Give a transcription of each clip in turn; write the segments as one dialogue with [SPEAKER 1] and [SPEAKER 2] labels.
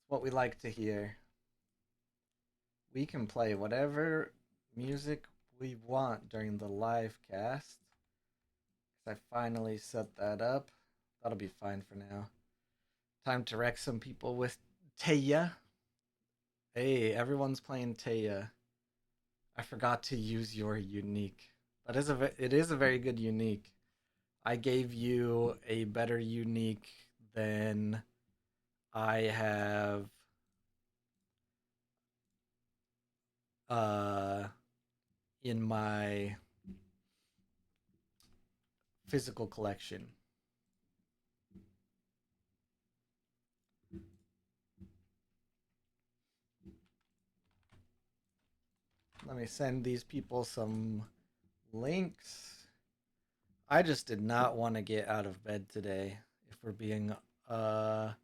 [SPEAKER 1] what we like to hear. We can play whatever music we want during the live cast. 'Cause I finally set that up. That'll be fine for now. Time to wreck some people with Taya. Hey, everyone's playing Taya. I forgot to use your unique. It is a very good unique. I gave you a better unique than I have uh in my physical collection. Let me send these people some links. I just did not want to get out of bed today, if we're being uh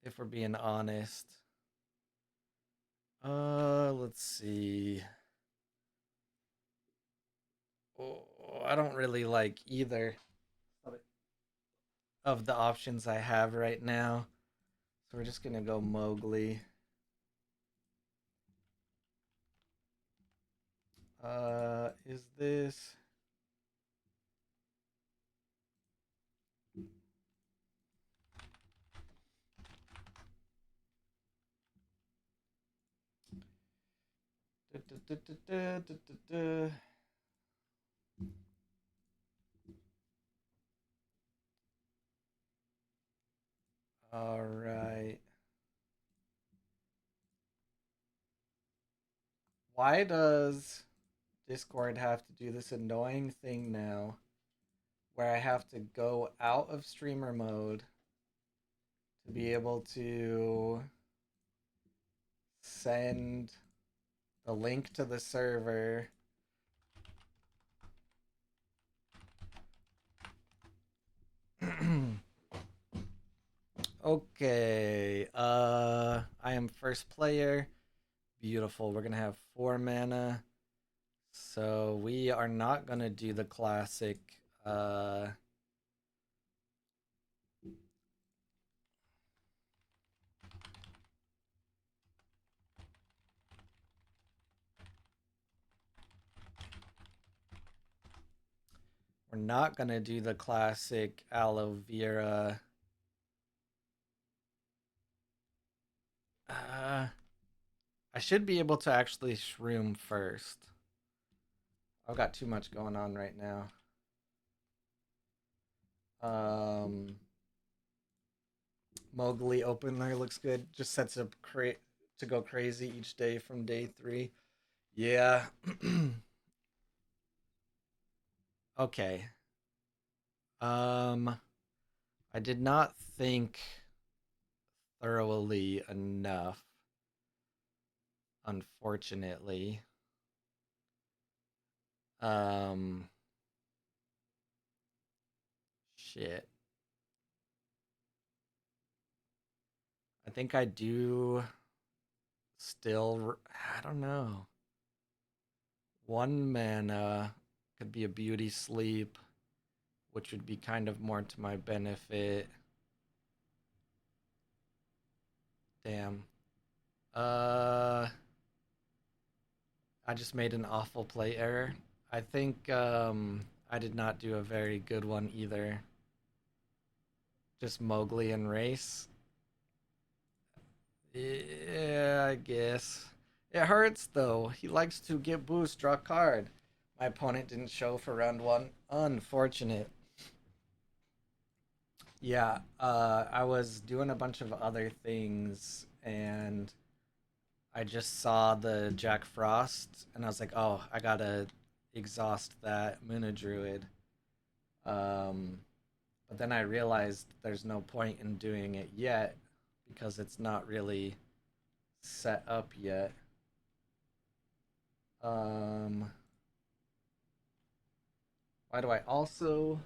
[SPEAKER 1] if we're being honest. Let's see. Oh, I don't really like either of the options I have right now. So we're just gonna go Mowgli. Is this all right. Why does Discord have to do this annoying thing now where I have to go out of streamer mode to be able to send the link to the server? Okay. I am first player. Beautiful. We're gonna have 4 mana. So we are not gonna do the classic we're not gonna do the classic aloe vera. Uh I should be able to actually shroom first. I've got too much going on right now. Um Mowgli opener looks good. Just sets up to go crazy each day from day 3. Yeah. Okay. Um I did not think thoroughly enough, unfortunately. Um Shit. I think I do still I don't know. 1 mana could be a beauty sleep, which would be kind of more to my benefit. Damn. Uh, I just made an awful play error. I think I did not do a very good one either. Just Mowgli and Race. Yeah, I guess. It hurts though. He likes to get boost, draw card. My opponent didn't show for round 1. Unfortunate. Yeah, I was doing a bunch of other things and I just saw the Jack Frost and I was like, oh, I gotta exhaust that Muna Druid. Um, but then I realized there's no point in doing it yet because it's not really set up yet. Um, why do I also.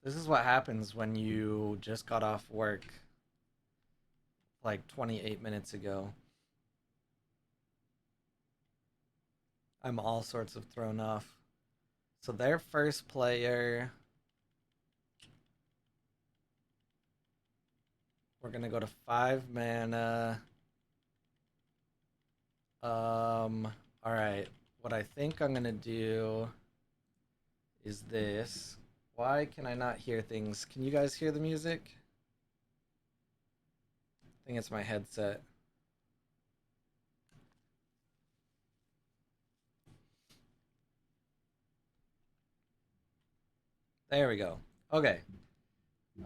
[SPEAKER 1] This is what happens when you just got off work like 28 minutes ago. I'm all sorts of thrown off. So their first player We're gonna go to 5 mana. All right. What I think I'm gonna do is this. Why can I not hear things? Can you guys hear the music? I think it's my headset. There we go. Okay.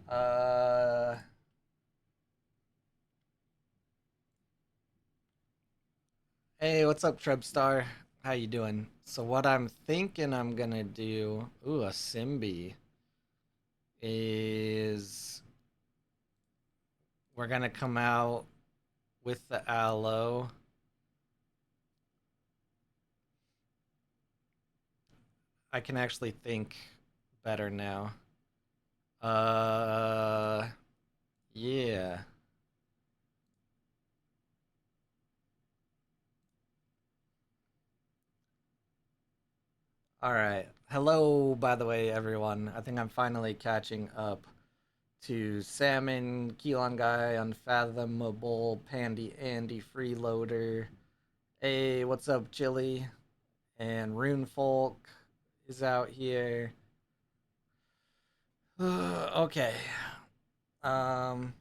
[SPEAKER 1] Uh Hey, what's up, Trebstar? How you doing? So what I'm thinking I'm gonna do, ooh, a Simbi, is we're gonna come out with the aloe. I can actually think better now. Uh, yeah. All right. Hello, by the way, everyone. I think I'm finally catching up to Salmon, Keelan Guy, Unfathomable, Pandy Andy, Freeloader. Hey, what's up, Chili? And Rune Folk is out here. Okay. Um,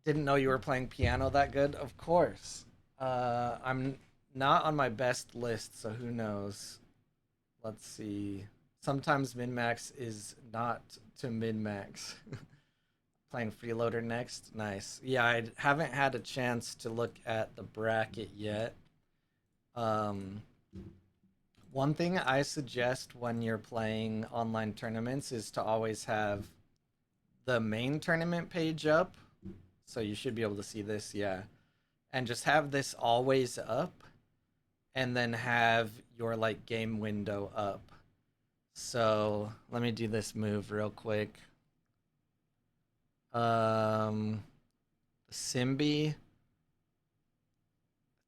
[SPEAKER 1] didn't know you were playing piano that good. Of course. I'm not on my best list, so who knows? Let's see. Sometimes min max is not to min max. Playing freeloader next. Nice. Yeah, I haven't had a chance to look at the bracket yet. Um, One thing I suggest when you're playing online tournaments is to always have the main tournament page up. So you should be able to see this, yeah. And just have this always up and then have your like game window up. So let me do this move real quick. Simbi. I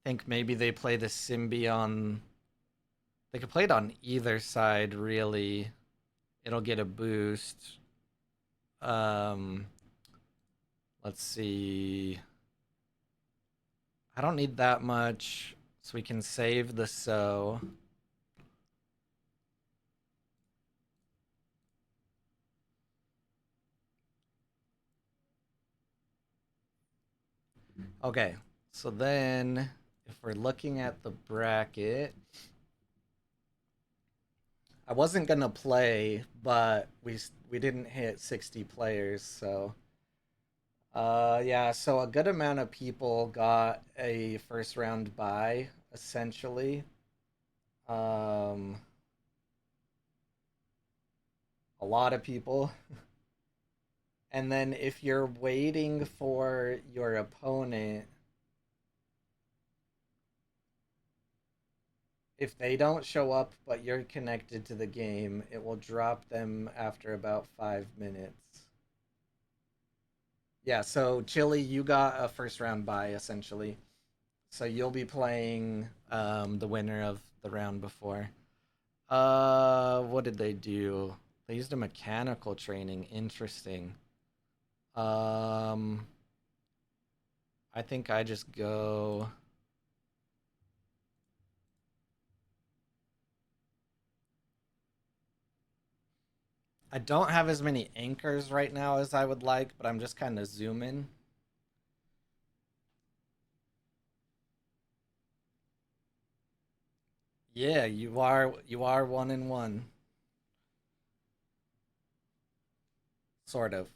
[SPEAKER 1] think maybe they play the Simbi on. They could play it on either side, really. It'll get a boost. Um, let's see. I don't need that much, so we can save the so. Okay, so then if we're looking at the bracket, I wasn't gonna play, but we didn't hit 60 players, so yeah, so a good amount of people got a first round bye, essentially. Um, a lot of people. And then if you're waiting for your opponent, if they don't show up but you're connected to the game, it will drop them after about 5 minutes. Yeah, so Chili, you got a first round bye essentially. So you'll be playing the winner of the round before. What did they do? They used a mechanical training. Interesting. Um, I think I just go. I don't have as many anchors right now as I would like, but I'm just kind of zooming. Yeah, you are 1-1, sort of.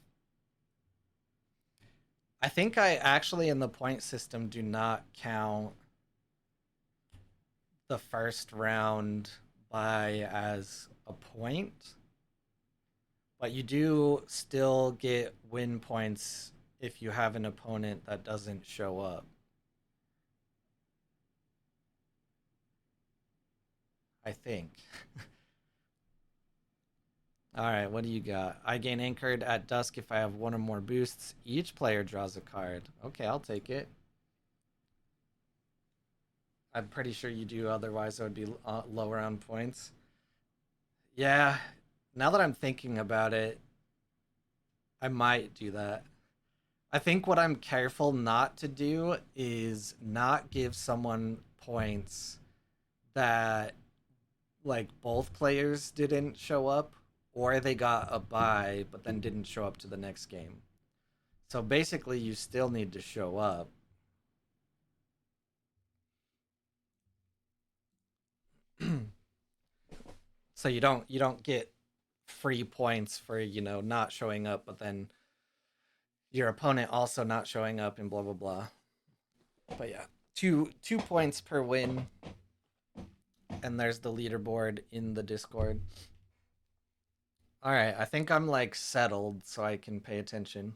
[SPEAKER 1] I think I actually in the point system do not count the first round by as a point, but you do still get win points if you have an opponent that doesn't show up. I think. All right, what do you got? I gain anchored at dusk if I have one or more boosts. Each player draws a card. Okay, I'll take it. I'm pretty sure you do, otherwise, I would be lower on points. Yeah, now that I'm thinking about it, I might do that. I think what I'm careful not to do is not give someone points that like both players didn't show up or they got a bye but then didn't show up to the next game. So basically you still need to show up. So you don't get free points for, not showing up but then your opponent also not showing up and blah blah blah. But yeah, two points per win, and there's the leaderboard in the Discord. All right, I think I'm like settled, so I can pay attention.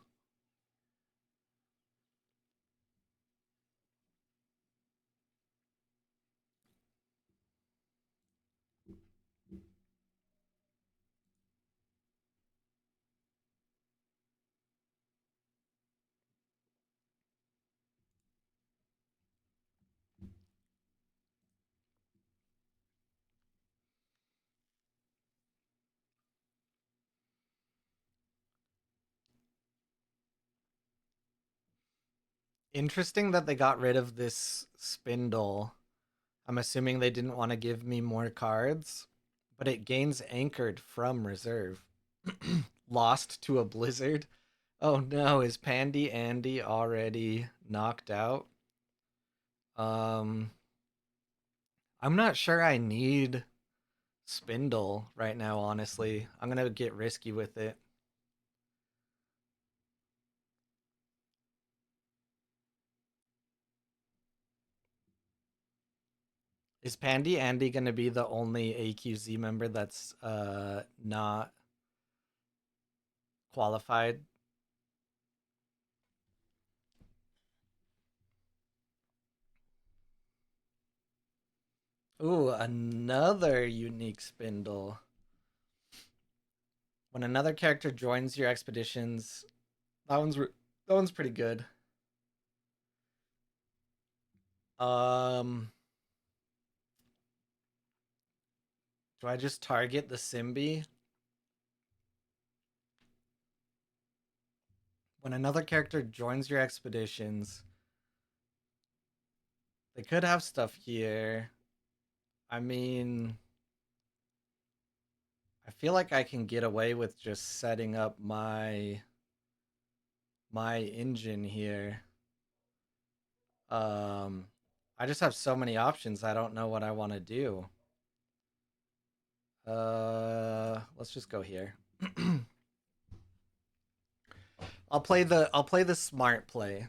[SPEAKER 1] Interesting that they got rid of this spindle. I'm assuming they didn't want to give me more cards, but it gains anchored from reserve. Lost to a blizzard. Oh no, is Pandy Andy already knocked out? Um, I'm not sure I need Spindle right now, honestly. I'm gonna get risky with it. Is Pandy Andy gonna be the only AQZ member that's not qualified? Ooh, another unique spindle. When another character joins your expeditions, that one's pretty good. Um, do I just target the Simbi? When another character joins your expeditions, they could have stuff here. I mean, I feel like I can get away with just setting up my engine here. Um, I just have so many options. I don't know what I want to do. Let's just go here. I'll play the smart play.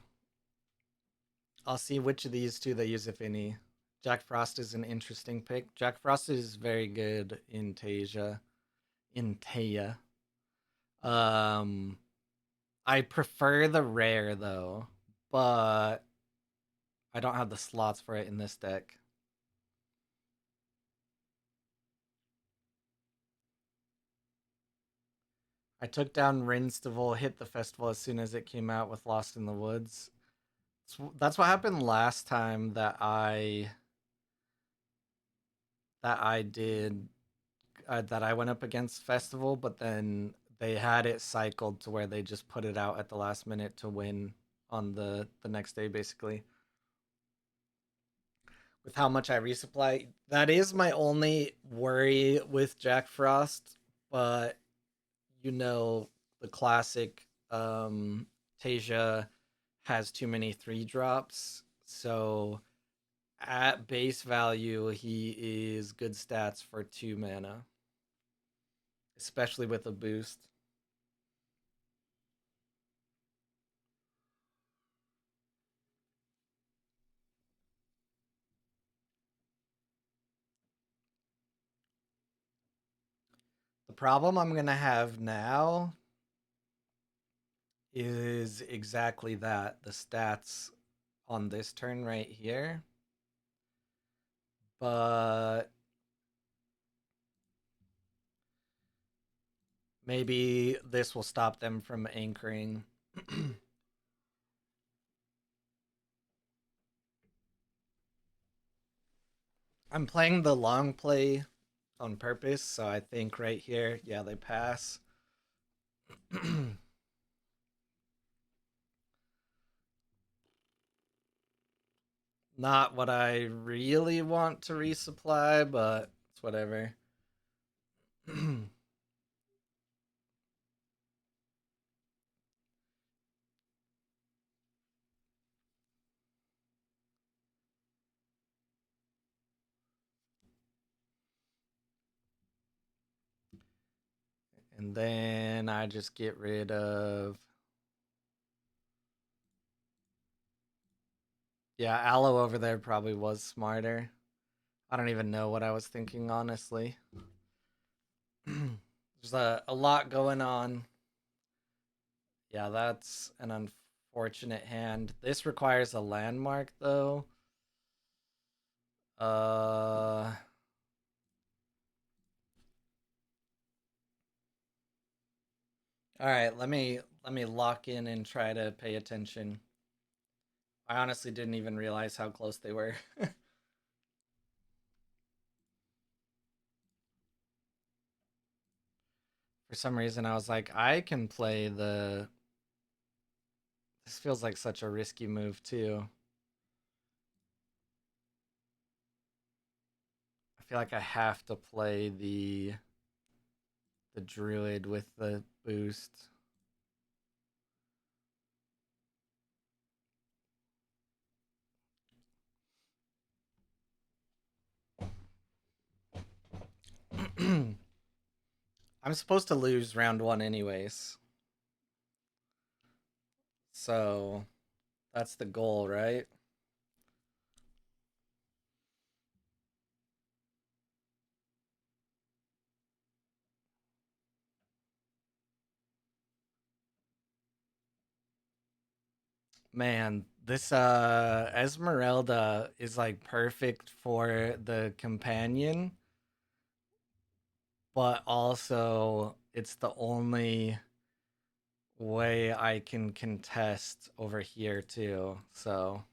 [SPEAKER 1] I'll see which of these two they use, if any. Jack Frost is an interesting pick. Jack Frost is very good in Tasia. In Taya. Um, I prefer the rare though, but I don't have the slots for it in this deck. I took down Rinstival, hit the festival as soon as it came out with Lost in the Woods. That's what happened last time that I did that I went up against Festival, but then they had it cycled to where they just put it out at the last minute to win on the next day, basically. With how much I resupply, that is my only worry with Jack Frost. But you know, the classic Tasia has too many 3 drops, so at base value, he is good stats for 2 mana, especially with a boost. The problem I'm gonna have now is exactly that, the stats on this turn right here. But maybe this will stop them from anchoring. I'm playing the long play on purpose, so I think right here, yeah, they pass. Not what I really want to resupply, but it's whatever. And then I just get rid of. Yeah, Aloe over there probably was smarter. I don't even know what I was thinking, honestly. There's a lot going on. Yeah, that's an unfortunate hand. This requires a landmark, though. Uh. All right, let me lock in and try to pay attention. I honestly didn't even realize how close they were. For some reason, I was like, I can play the. This feels like such a risky move too. I feel like I have to play the druid with the boost. I'm supposed to lose round one anyways, so that's the goal, right? Man, this Esmeralda is like perfect for the companion, but also it's the only way I can contest over here too. So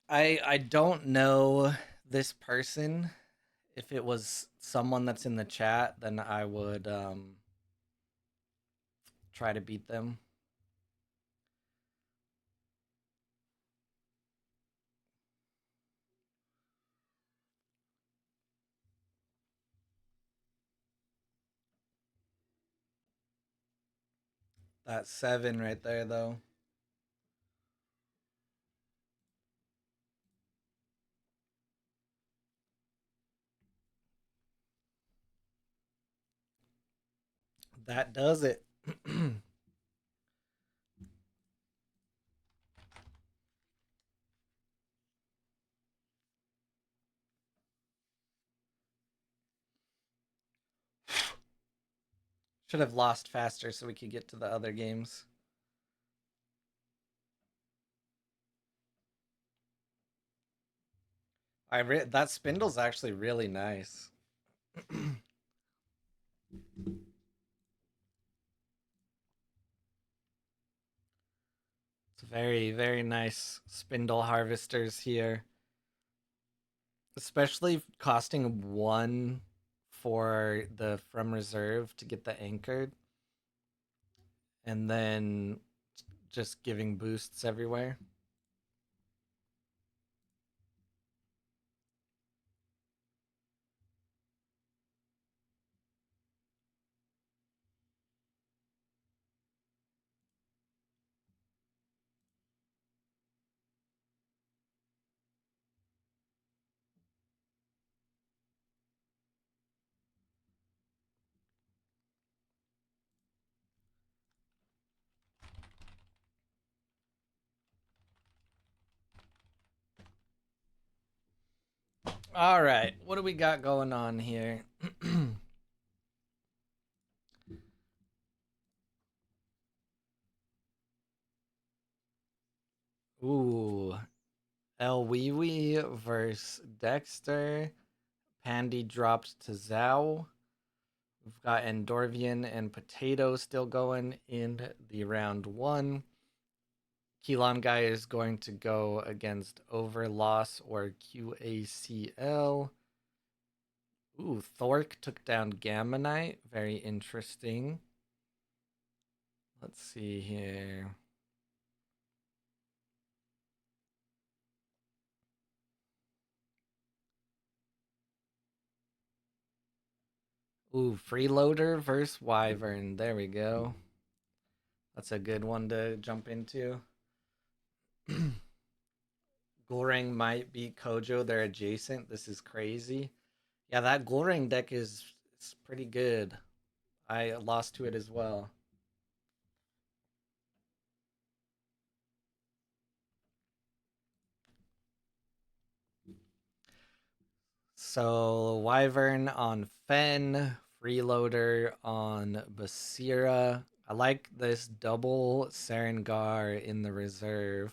[SPEAKER 1] I don't know this person. If it was someone that's in the chat, then I would try to beat them. That 7 right there though. That does it. Should have lost faster so we could get to the other games. That spindle's actually really nice. It's very, very nice spindle harvesters here. Especially costing 1 for the from reserve to get the anchored. And then just giving boosts everywhere. All right, what do we got going on here? Ooh, El Wee Wee versus Dexter. Pandy dropped to Zhao. We've got Endorvian and Potato still going in the round one. Keelan guy is going to go against Overloss or QACL. Ooh, Thork took down Gamma Knight. Very interesting. Let's see here. Ooh, Freeloader versus Wyvern. There we go. That's a good one to jump into. Goreng might beat Kojo. They're adjacent. This is crazy. Yeah, that Goreng deck is pretty good. I lost to it as well. So Wyvern on Fen, Freeloader on Basira. I like this double Serengar in the reserve.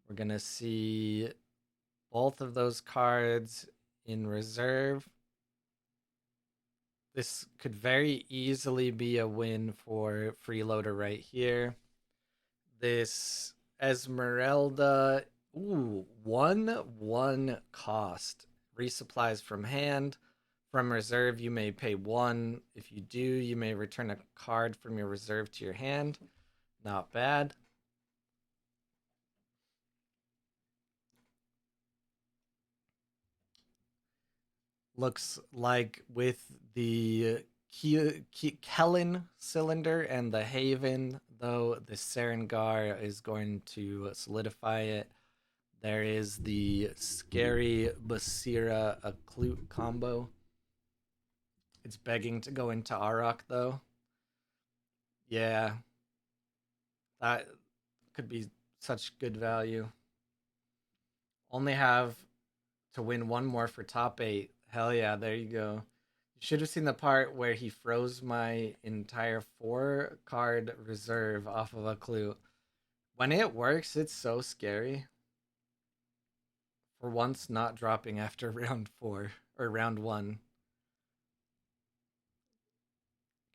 [SPEAKER 1] We're gonna see both of those cards in reserve. This could very easily be a win for Freeloader right here. This Esmeralda, ooh, 1/1 cost. Resupplies from hand. From reserve, you may pay 1. If you do, you may return a card from your reserve to your hand. Not bad. Looks like with the Kellen cylinder and the Haven, though, the Serengar is going to solidify it. There is the scary Basira Clute combo. It's begging to go into Arok, though. Yeah, that could be such good value. Only have to win one more for top 8. Hell yeah, there you go. You should have seen the part where he froze my entire 4 card reserve off of a clue. When it works, it's so scary. For once, not dropping after round 4 or round 1.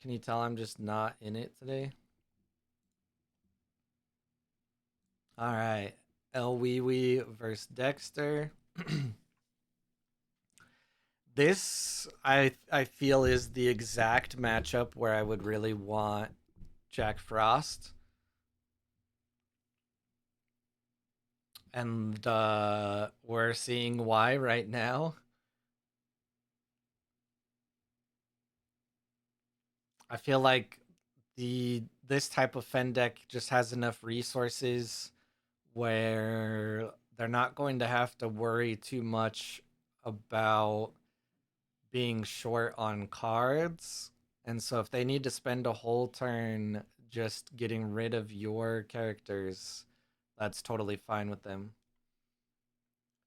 [SPEAKER 1] Can you tell I'm just not in it today? All right. El Wee Wee versus Dexter. This I feel is the exact matchup where I would really want Jack Frost. And we're seeing why right now. I feel like this type of Fen deck just has enough resources where they're not going to have to worry too much about being short on cards. And so if they need to spend a whole turn just getting rid of your characters, that's totally fine with them.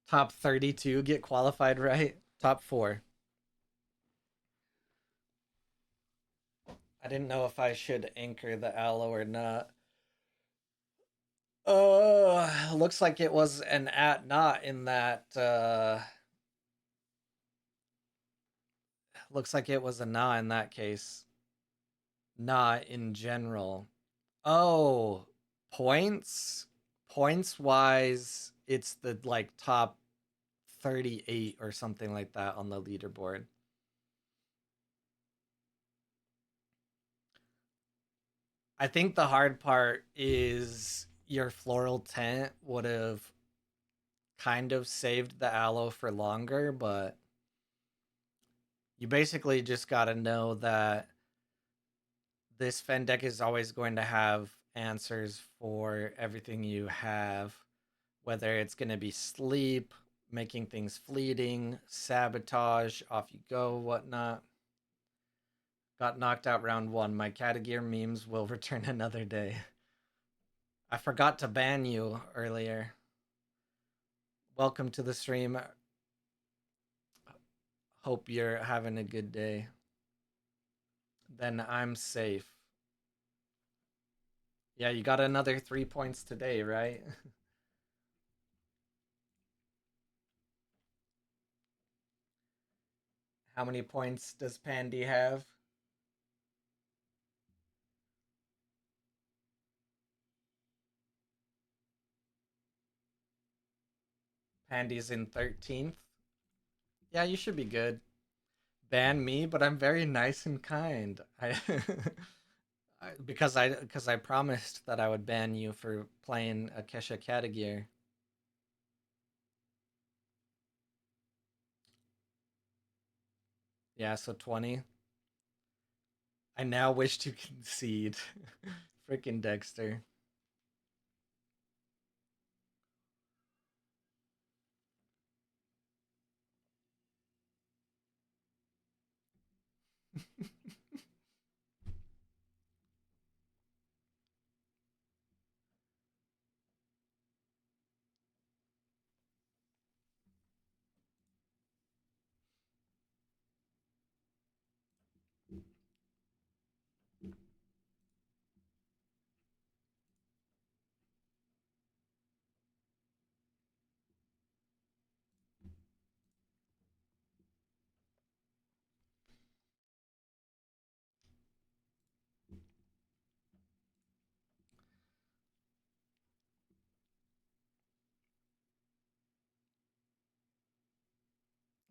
[SPEAKER 1] Top 32 get qualified, right? Top 4. I didn't know if I should anchor the aloe or not. Looks like it was an at not in that looks like it was a nah in that case. Nah in general. Oh, points? Points wise, it's the like top 38 or something like that on the leaderboard. I think the hard part is your floral tent would have kind of saved the aloe for longer, but you basically just got to know that this Fen deck is always going to have answers for everything you have, whether it's going to be sleep, making things fleeting, sabotage, off you go, whatnot. Got knocked out round 1. My Catagear memes will return another day. I forgot to ban you earlier. Welcome to the stream. Hope you're having a good day. Then I'm safe. Yeah, you got another 3 points today, right? How many points does Pandy have? Pandy's in 13th. Yeah, you should be good. Ban me, but I'm very nice and kind. Because I promised that I would ban you for playing a Kesha Katagear. Yeah, so 20. I now wish to concede. Freaking Dexter.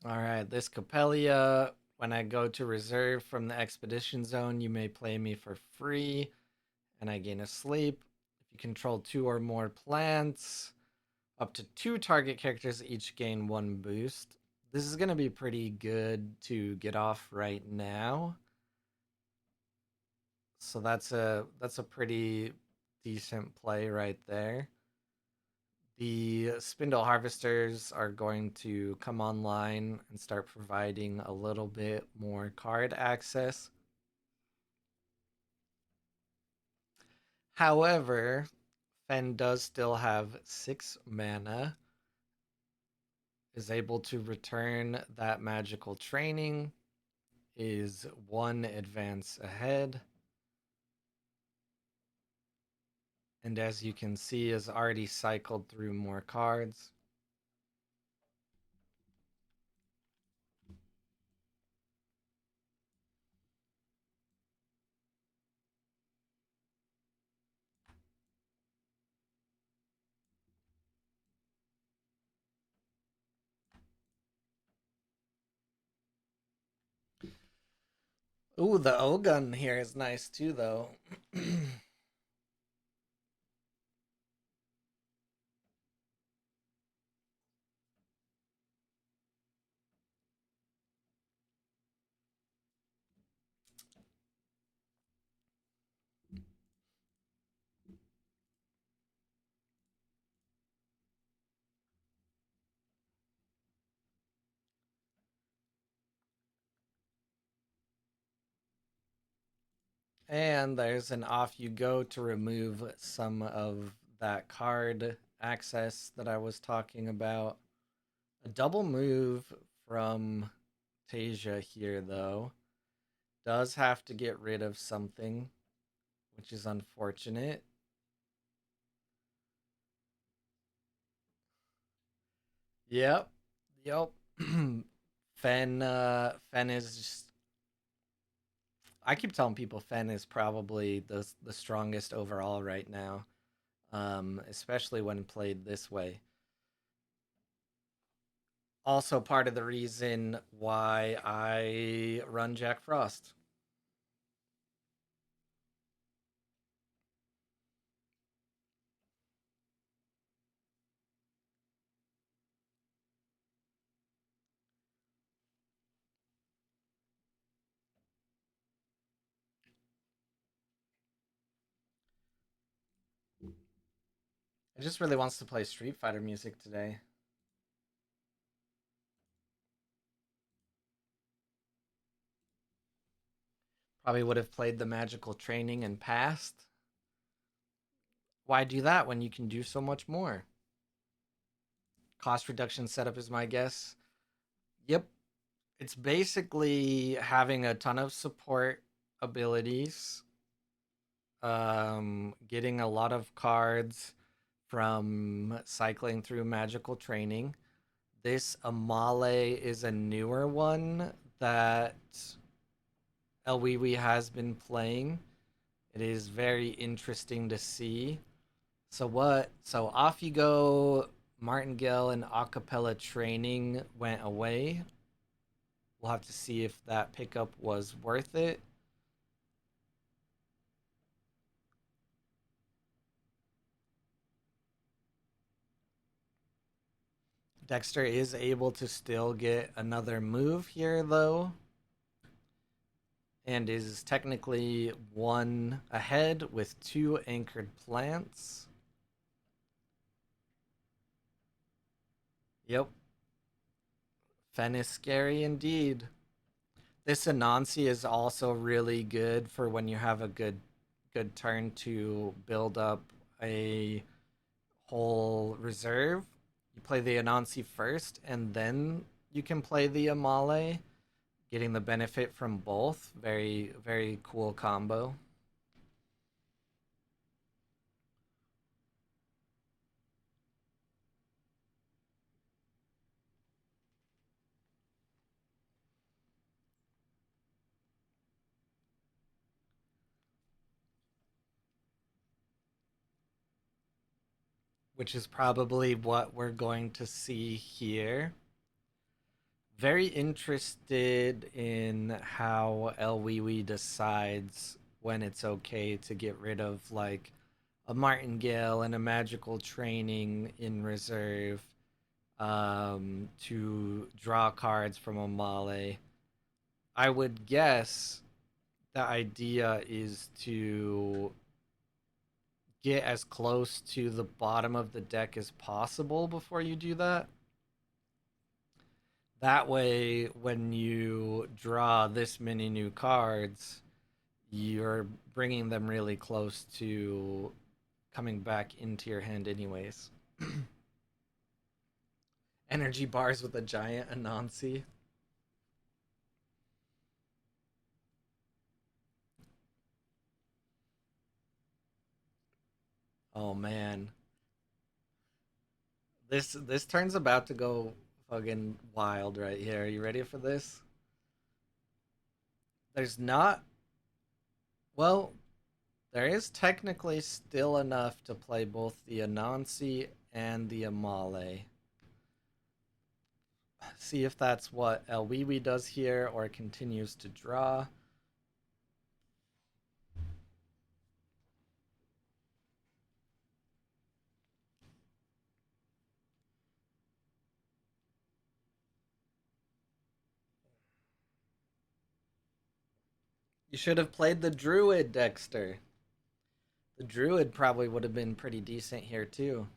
[SPEAKER 1] All right, this Capelia. When I go to reserve from the expedition zone, you may play me for free, and I gain a sleep. If you control two or more plants, up to two target characters each gain one boost. This is gonna be pretty good to get off right now. So that's a pretty decent play right there. The spindle harvesters are going to come online and start providing a little bit more card access. However, Fen does still have 6 mana, is able to return that magical training, is 1 advance ahead, and as you can see, has already cycled through more cards. Ooh, the O-gun here is nice too, though. And there's an off you go to remove some of that card access that I was talking about. A double move from Tasia here, though, does have to get rid of something, which is unfortunate. Yep. Yep. Fen is just, I keep telling people Fen is probably the strongest overall right now. Especially when played this way. Also part of the reason why I run Jack Frost. I just really wants to play Street Fighter music today. Probably would have played the magical training and passed. Why do that when you can do so much more? Cost reduction setup is my guess. Yep. It's basically having a ton of support abilities, getting a lot of cards from cycling through magical training. This Amale is a newer one that Elwiwi has been playing. It is very interesting to see. So what? So off you go. Martingale and acapella training went away. We'll have to see if that pickup was worth it. Dexter is able to still get another move here, though, and is technically one ahead with two anchored plants. Yep, Fen is scary indeed. This Anansi is also really good for when you have a good turn to build up a whole reserve. You play the Anansi first, and then you can play the Amale, getting the benefit from both. Very, very cool combo. Which is probably what we're going to see here. Very interested in how Elwiwi decides when it's okay to get rid of like a martingale and a magical training in reserve to draw cards from a Male. I would guess the idea is to get as close to the bottom of the deck as possible before you do that. That way, when you draw this many new cards, you're bringing them really close to coming back into your hand, anyways. Energy bars with a giant Anansi. Oh man, this turn's about to go fucking wild right here. Are you ready for this? There's not. Well, there is technically still enough to play both the Anansi and the Amale. See if that's what Elwiwi does here or continues to draw. You should have played the Druid, Dexter. The Druid probably would have been pretty decent here too.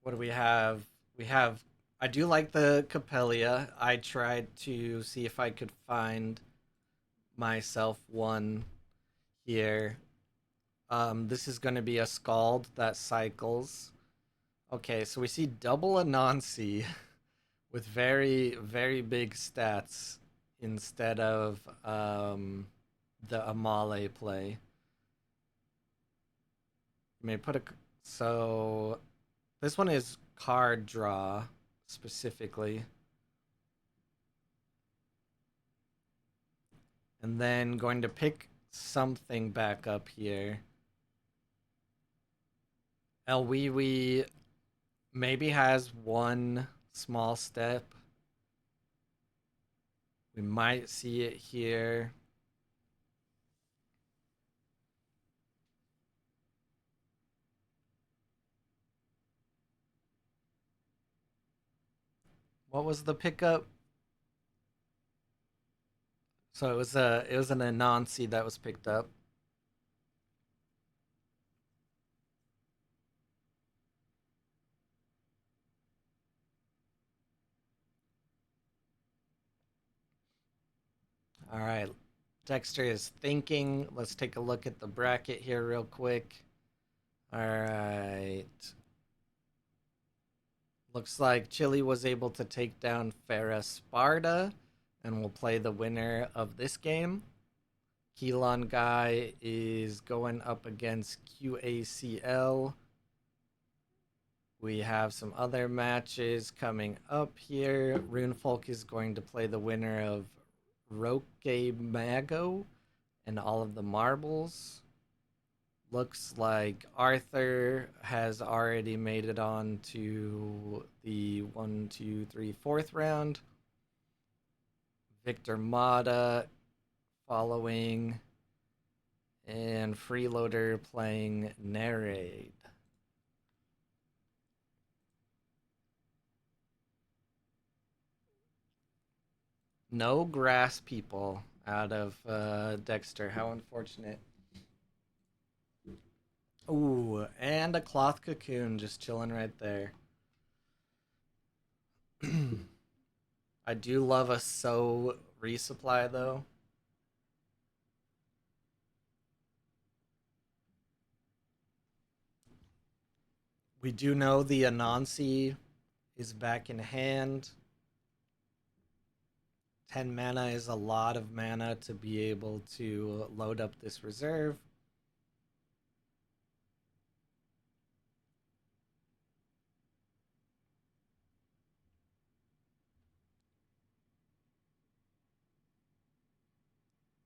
[SPEAKER 1] What do we have? We have. I do like the Capelia. I tried to see if I could find myself one here. This is going to be a Scald that cycles. Okay, so we see double Anansi with very, very big stats instead of the Amale play. You may put a. So this one is card draw specifically. And then going to pick something back up here. Elwiwi maybe has one small step. We might see it here. What was the pickup? So it was an Anansi that was picked up. All right. Dexter is thinking. Let's take a look at the bracket here real quick. All right. Looks like Chile was able to take down Farah Sparta and will play the winner of this game. Keelan Guy is going up against QACL. We have some other matches coming up here. Runefolk is going to play the winner of Roque Mago and all of the marbles. Looks like Arthur has already made it on to the 1, 2, 3, fourth round. Victor Mata following, and Freeloader playing Narrate. No grass people out of Dexter. How unfortunate. Ooh, and a cloth cocoon just chilling right there. I do love a so resupply though. We do know the Anansi is back in hand. 10 mana is a lot of mana to be able to load up this reserve.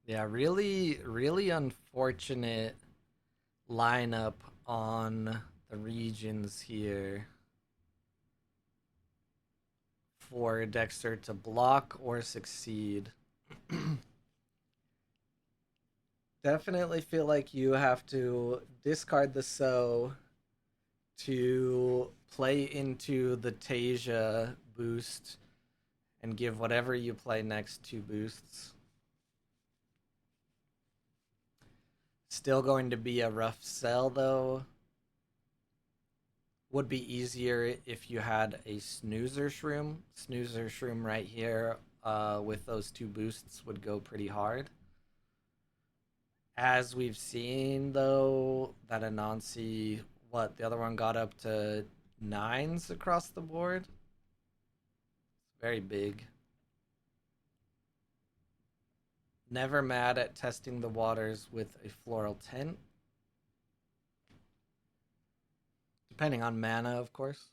[SPEAKER 1] Yeah, really, really unfortunate lineup on the regions here for Dexter to block or succeed. Definitely feel like you have to discard the So to play into the Tasia boost and give whatever you play next 2 boosts. Still going to be a rough sell though. Would be easier if you had a snoozer shroom. Snoozer shroom right here with those 2 boosts would go pretty hard. As we've seen though, that Anansi, what, the other one got up to 9s across the board? Very big. Never mad at testing the waters with a floral tint. Depending on mana, of course.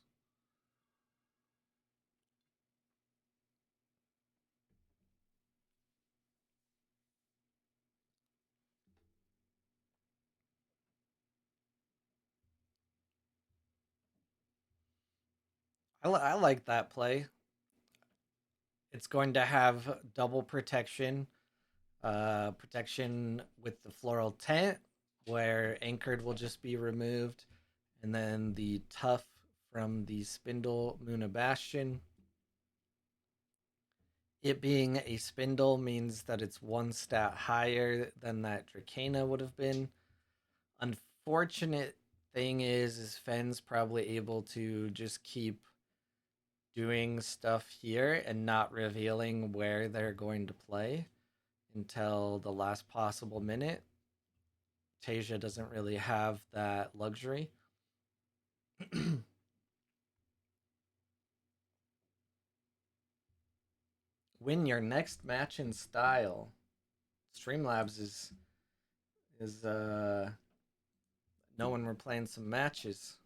[SPEAKER 1] I like that play. It's going to have double protection. Protection with the floral tent, where anchored will just be removed, and then the tough from the spindle Muna Bastion. It being a spindle means that it's 1 stat higher than that Dracana would have been. Unfortunate thing is Fenn's probably able to just keep doing stuff here and not revealing where they're going to play until the last possible minute. Tasia doesn't really have that luxury. Win your next match in style. Streamlabs is knowing we're playing some matches.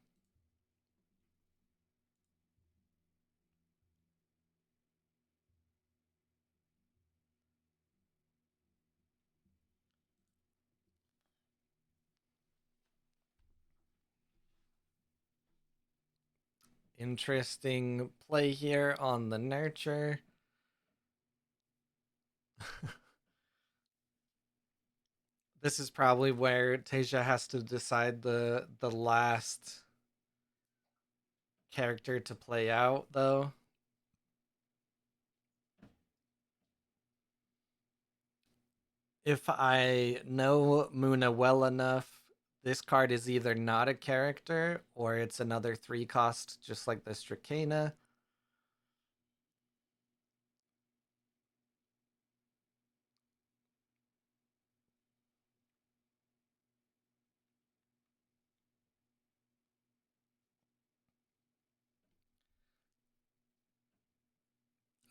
[SPEAKER 1] Interesting play here on the nurture. This is probably where Tasia has to decide the last character to play out, though. If I know Muna well enough, this card is either not a character or it's another 3 cost, just like the Stracana.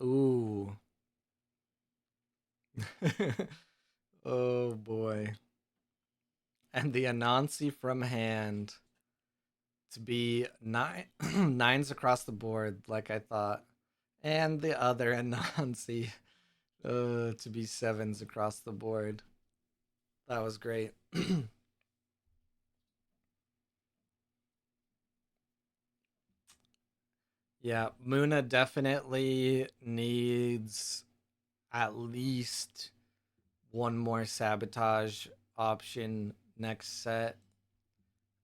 [SPEAKER 1] Ooh. Oh boy. And the Anansi from hand to be 9s across the board, like I thought. And the other Anansi to be 7s across the board. That was great. Yeah, Muna definitely needs at least one more sabotage option next set.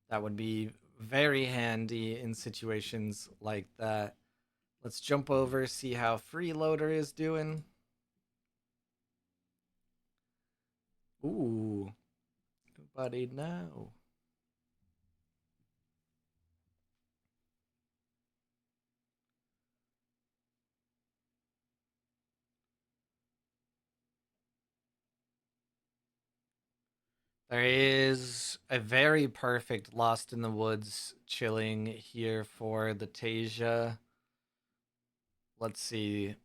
[SPEAKER 1] That would be very handy in situations like that. Let's jump over, see how Freeloader is doing. Ooh, nobody know. There is a very perfect Lost in the Woods chilling here for the Tasia. Let's see.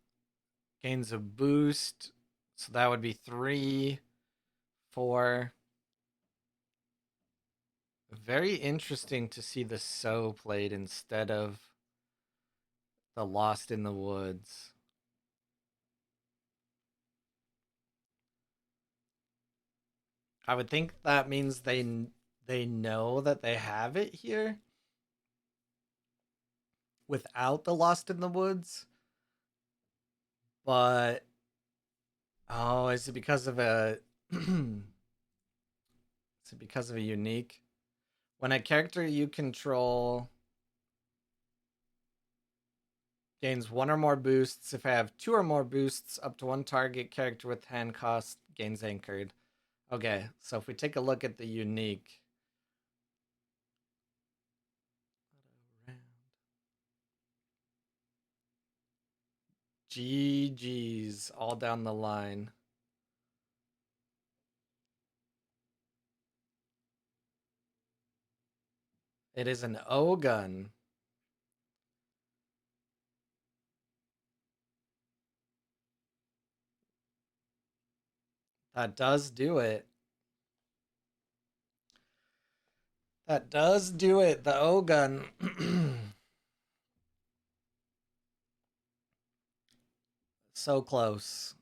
[SPEAKER 1] Gains a boost. So that would be 3, 4. Very interesting to see the So played instead of the Lost in the Woods. I would think that means they know that they have it here without the Lost in the Woods. But oh, is it because of a is it because of a unique? When a character you control gains 1 or more boosts, if I have 2 or more boosts, up to 1 target character with hand cost gains anchored. Okay, so if we take a look at the unique. GG's all down the line. It is an O gun. That does do it. That does do it. The O gun. So close.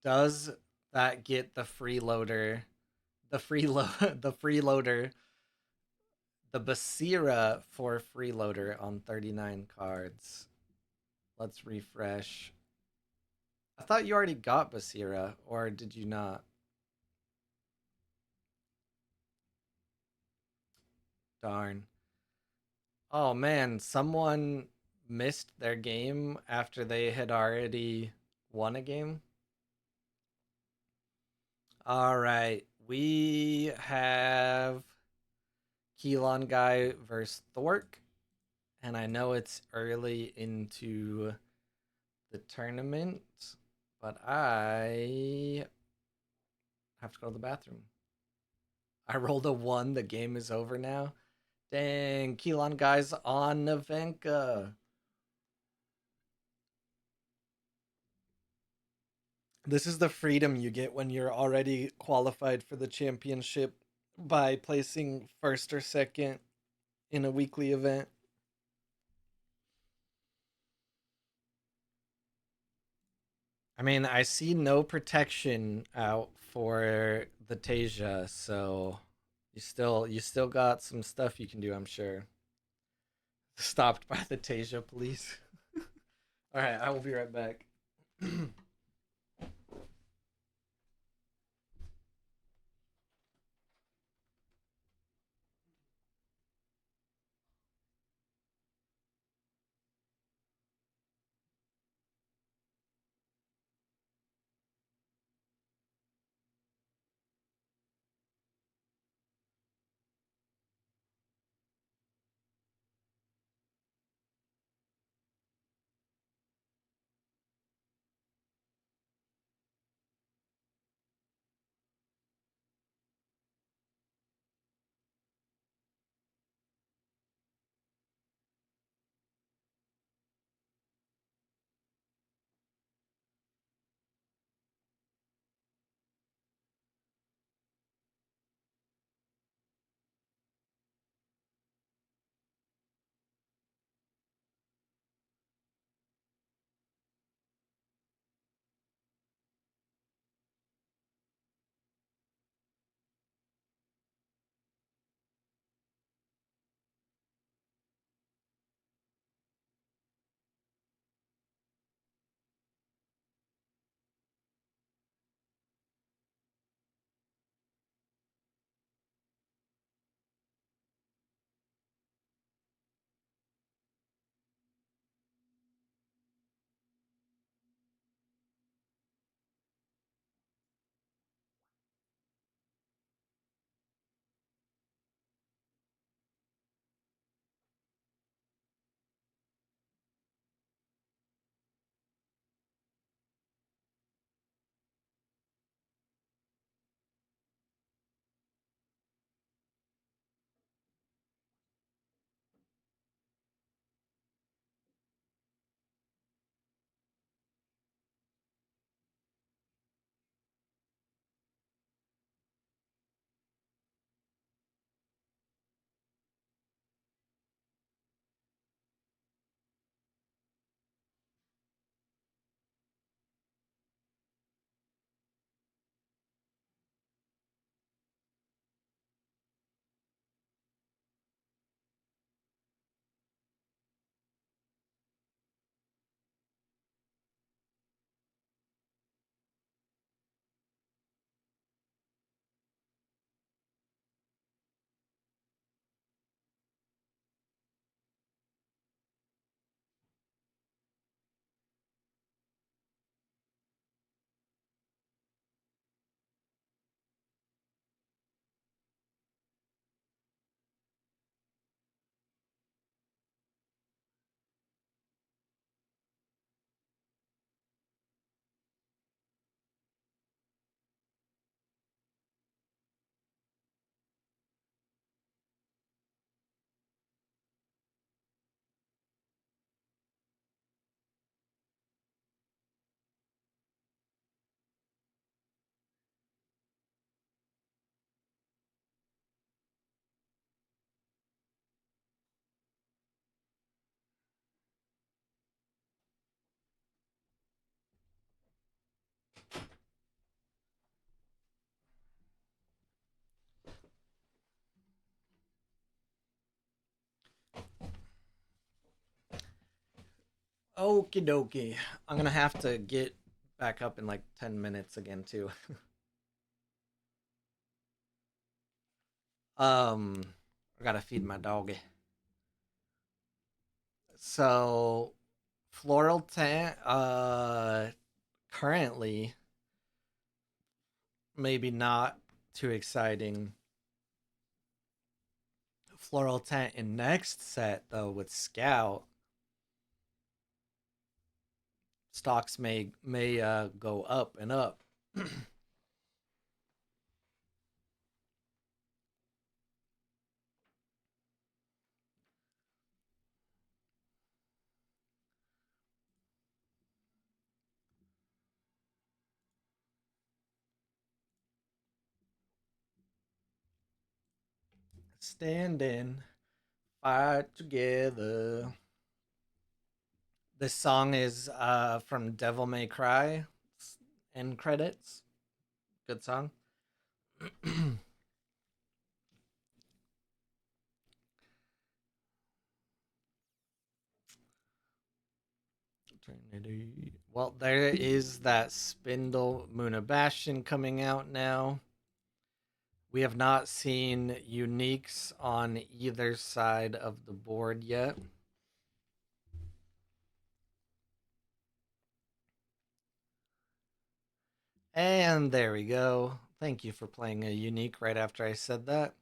[SPEAKER 1] Does that get the freeloader? The freeloader, the Basira for freeloader on 39 cards. Let's refresh. I thought you already got Basira, or did you not? Darn. Oh man, someone missed their game after they had already won a game. All right, we have Keelan guy versus Thork, and I know it's early into the tournament, but I have to go to the bathroom. I rolled a 1. The game is over now. Dang, Keelan guy's on Navenka. This is the freedom you get when you're already qualified for the championship by placing first or second in a weekly event. I mean, I see no protection out for the Tasia, so you still got some stuff you can do, I'm sure. Stopped by the Tasia police. All right, I will be right back. Okie dokie. I'm gonna have to get back up in like 10 minutes again, too. um, I gotta feed my doggy. So, Floral Tent, currently, maybe not too exciting. Floral Tent in next set, though, with Scout, stocks may go up and up. Stand in, fight together. This song is from Devil May Cry. End credits. Good song. Well, there is that Spindle Munabastion coming out now. We have not seen uniques on either side of the board yet. And there we go. Thank you for playing a unique right after I said that.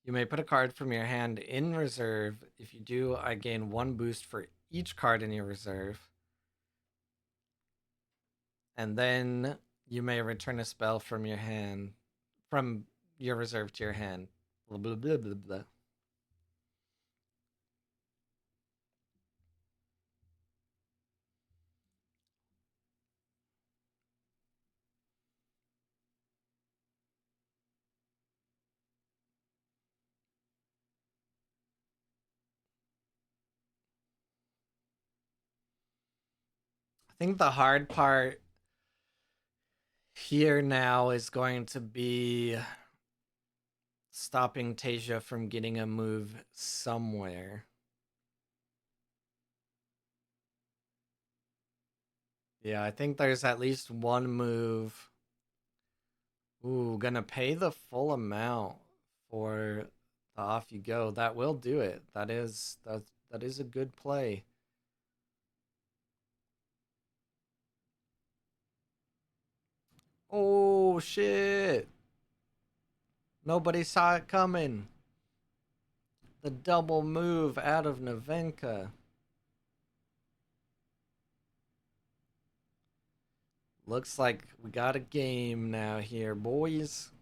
[SPEAKER 1] You may put a card from your hand in reserve. If you do, I gain one boost for each card in your reserve. And then you may return a spell from your reserve to your hand. Blah, blah, blah, blah, blah. I think the hard part here now is going to be stopping Tasia from getting a move somewhere. Yeah, I think there's at least one move. Ooh, gonna pay the full amount for the off you go. That will do it. That is a good play. Oh shit. Nobody saw it coming. The double move out of Navenka. Looks like we got a game now here, boys.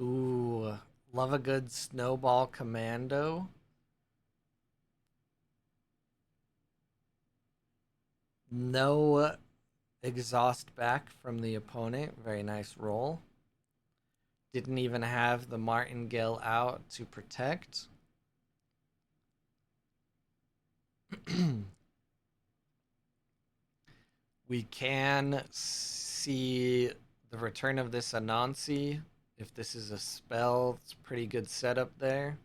[SPEAKER 1] Ooh, love a good snowball commando. No exhaust back from the opponent. Very nice roll. Didn't even have the Martingale out to protect. We can see the return of this Anansi. If this is a spell, it's a pretty good setup there.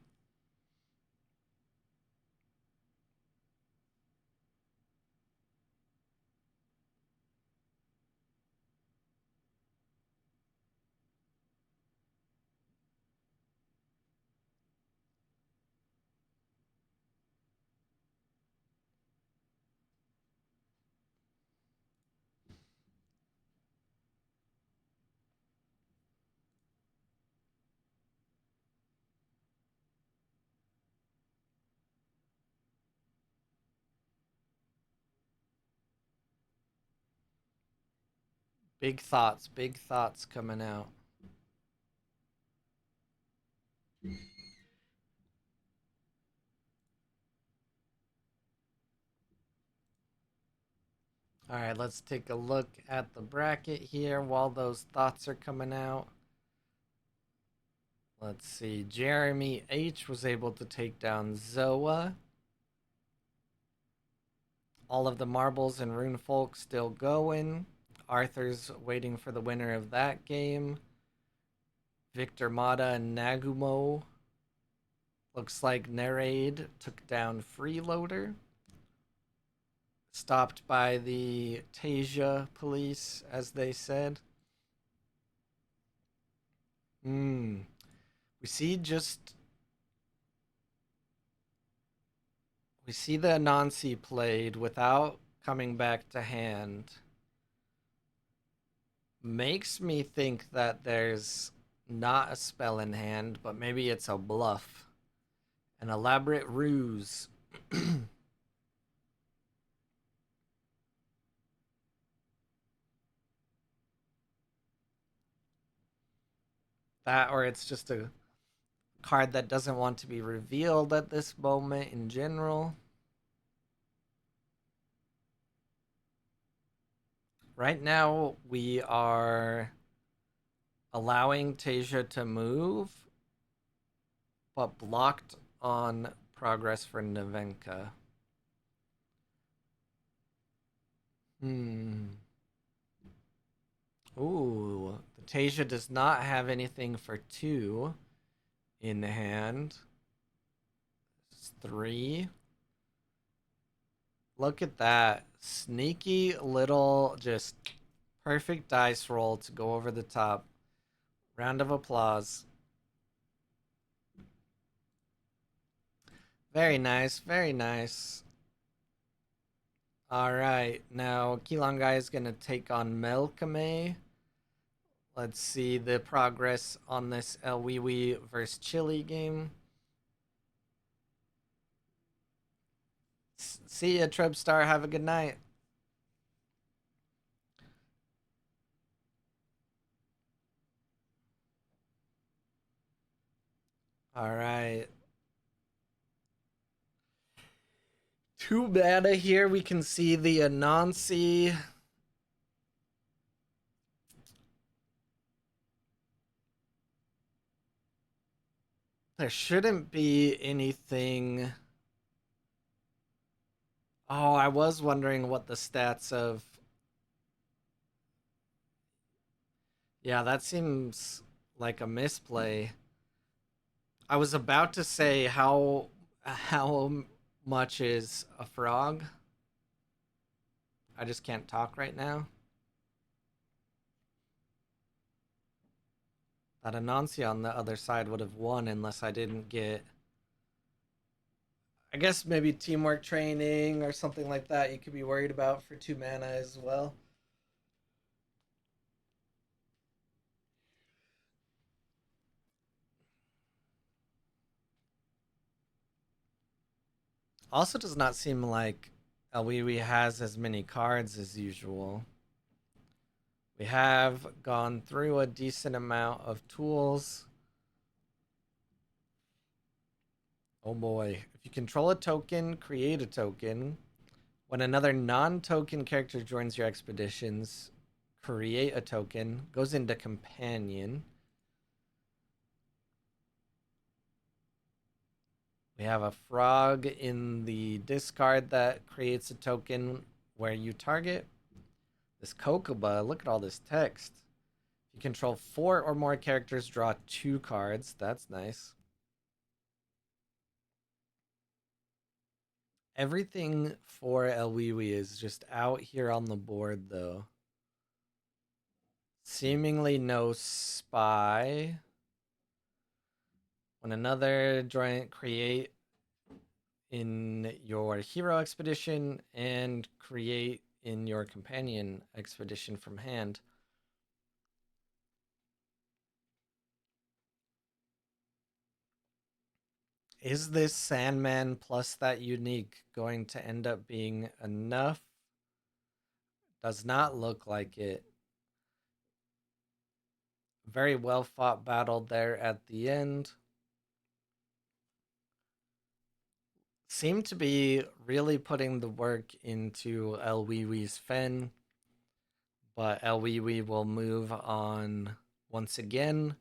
[SPEAKER 1] big thoughts coming out. All right, let's take a look at the bracket here while those thoughts are coming out. Let's see. Jeremy H was able to take down Zoa. All of the marbles and Runefolk still going. Arthur's waiting for the winner of that game. Victor Mata and Nagumo. Looks like Nerade took down Freeloader. Stopped by the Tasia police, as they said. Hmm. We see just we see the Anansi played without coming back to hand. Makes me think that there's not a spell in hand, but maybe it's a bluff. An elaborate ruse. That, or it's just a card that doesn't want to be revealed at this moment in general. Right now, we are allowing Tasia to move, but blocked on progress for Nevenka. Hmm. Ooh, the Tasia does not have anything for 2 in hand. It's 3. Look at that. Sneaky little, just perfect dice roll to go over the top. Round of applause. Very nice, very nice. All right, now Keelan is going to take on Melkame. Let's see the progress on this Elwiwi versus Chili game. See ya, Trebstar. Have a good night. All right. 2 mana here. We can see the Anansi. There shouldn't be anything. Oh, I was wondering what the stats of. Yeah, that seems like a misplay. I was about to say how much is a frog. I just can't talk right now. That Anansi on the other side would have won unless I didn't get. I guess maybe teamwork training or something like that you could be worried about for 2 mana as well. Also, does not seem like Elwiwi has as many cards as usual. We have gone through a decent amount of tools. Oh boy. If you control a token, create a token. When another non token character joins your expeditions, create a token, goes into companion. We have a frog in the discard that creates a token where you target. This Kokoba, look at all this text. If you control 4 or more characters, draw 2 cards. That's nice. Everything for Elwiwi is just out here on the board, though. Seemingly no spy. When another joint create in your hero expedition and create in your companion expedition from hand. Is this Sandman plus that unique going to end up being enough? Does not look like it. Very well fought battle there at the end. Seem to be really putting the work into El Wiwi's Fen, but El Wiwi will move on once again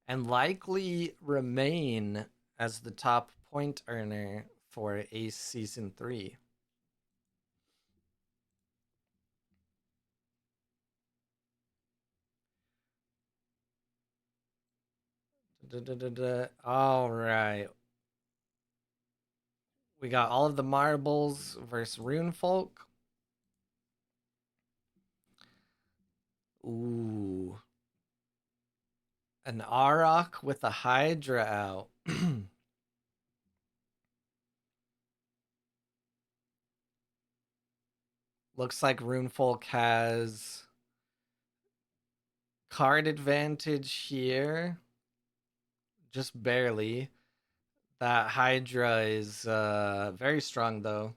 [SPEAKER 1] and likely remain as the top point earner for Ace Season 3. All right. We got all of the marbles versus Runefolk. Ooh. An Auroch with a Hydra out. Looks like Runefolk has card advantage here. Just barely. That Hydra is very strong though.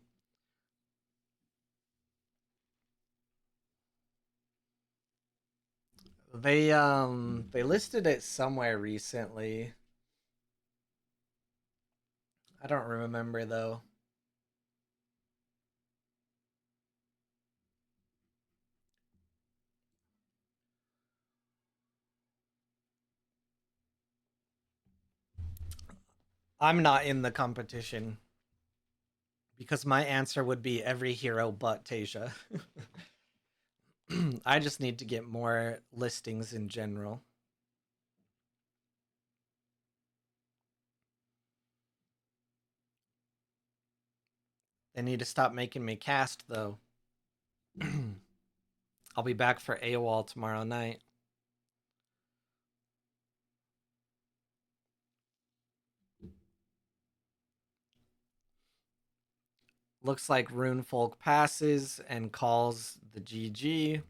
[SPEAKER 1] They listed it somewhere recently. I don't remember though. I'm not in the competition because my answer would be every hero but Tasia. I just need to get more listings in general. They need to stop making me cast though. I'll be back for AWOL tomorrow night. Looks like Runefolk passes and calls the GG.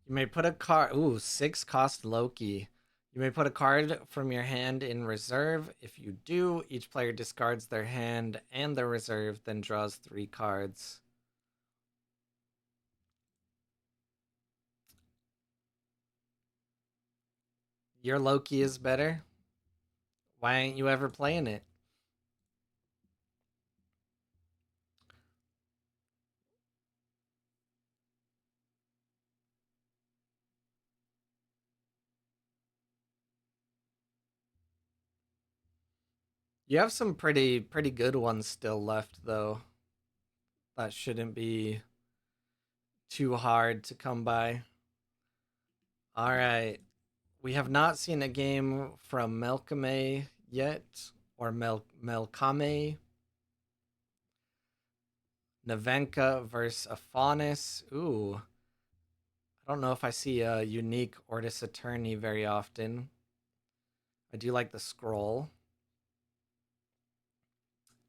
[SPEAKER 1] You may put a card. Ooh, 6 cost Loki. You may put a card from your hand in reserve. If you do, each player discards their hand and their reserve, then draws 3 cards. Your Loki is better? Why ain't you ever playing it? You have some pretty good ones still left though. That shouldn't be too hard to come by. All right. We have not seen a game from Melkame yet, or Melkame. Navenka versus Aphonis. Ooh. I don't know if I see a unique Ortis Attorney very often. I do like the scroll.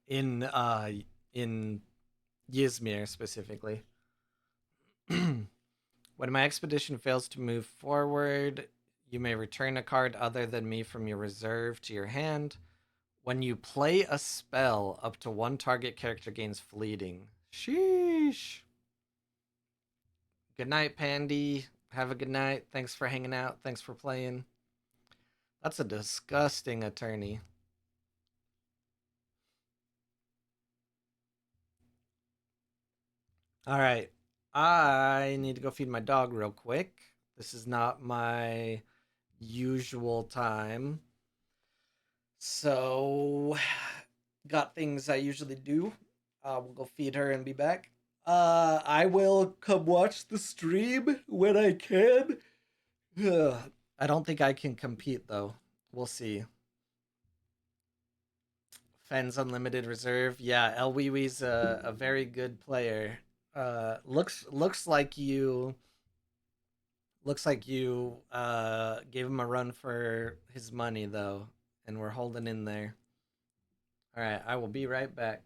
[SPEAKER 1] In Yzmir specifically. When my expedition fails to move forward, you may return a card other than me from your reserve to your hand. When you play a spell, up to 1 target character gains fleeting. Sheesh. Good night, Pandy. Have a good night. Thanks for hanging out. Thanks for playing. That's a disgusting attorney. All right. I need to go feed my dog real quick. This is not my usual time. So, got things I usually do. We'll go feed her and be back. I will come watch the stream when I can. I don't think I can compete though. We'll see. Fens Unlimited Reserve. Yeah, El Wiwi's a very good player. Looks like you gave him a run for his money though, and we're holding in there. All right, I will be right back.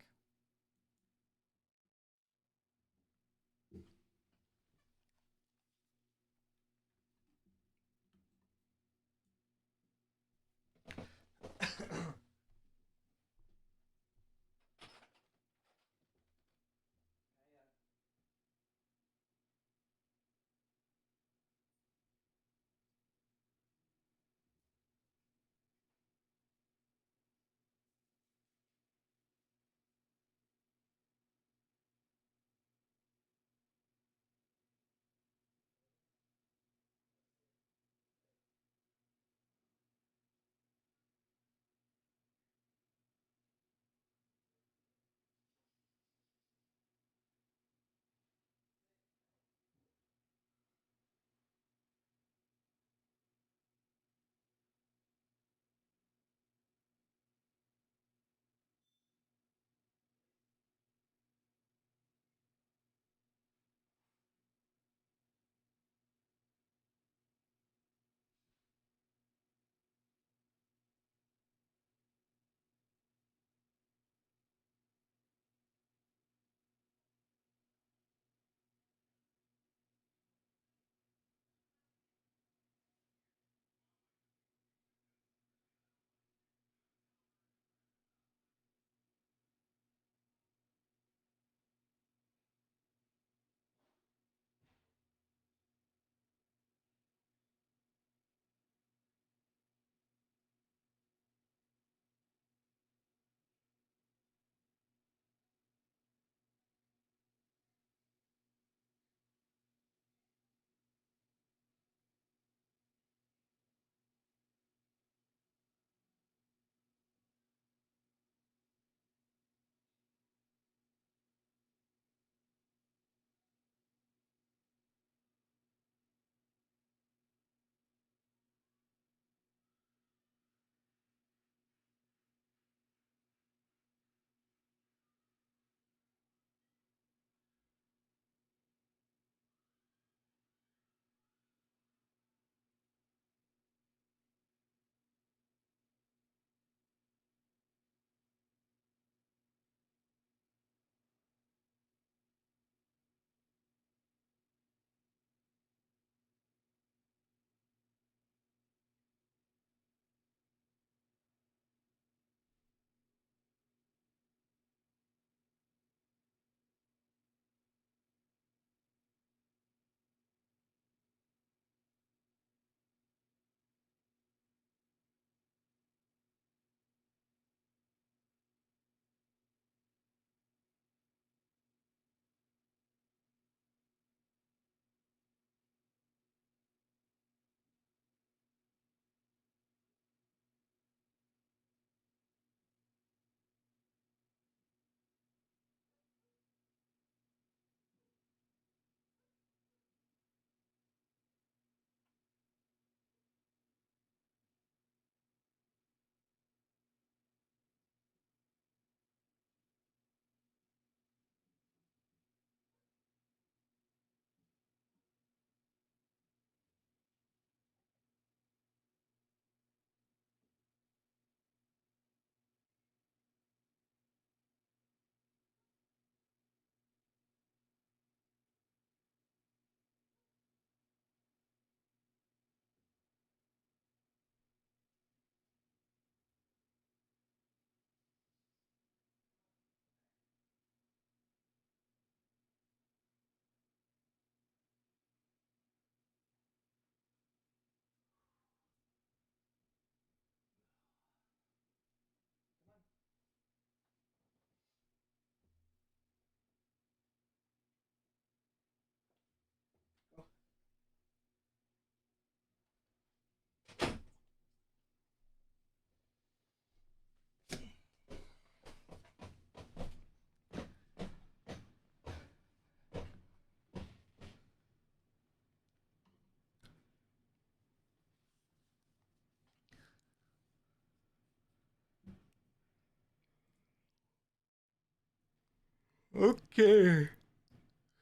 [SPEAKER 1] Okay.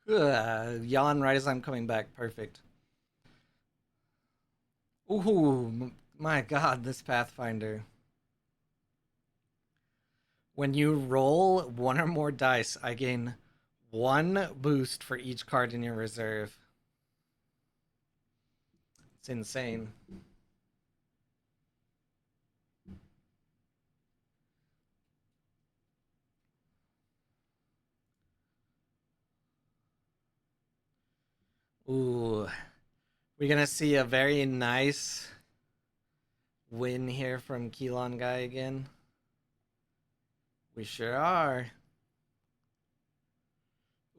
[SPEAKER 1] Yawn right as I'm coming back. Perfect. Ooh, my God, this Pathfinder. When you roll one or more dice, I gain one boost for each card in your reserve. It's insane. Ooh, we're gonna see a very nice win here from Keelan guy again. We sure are.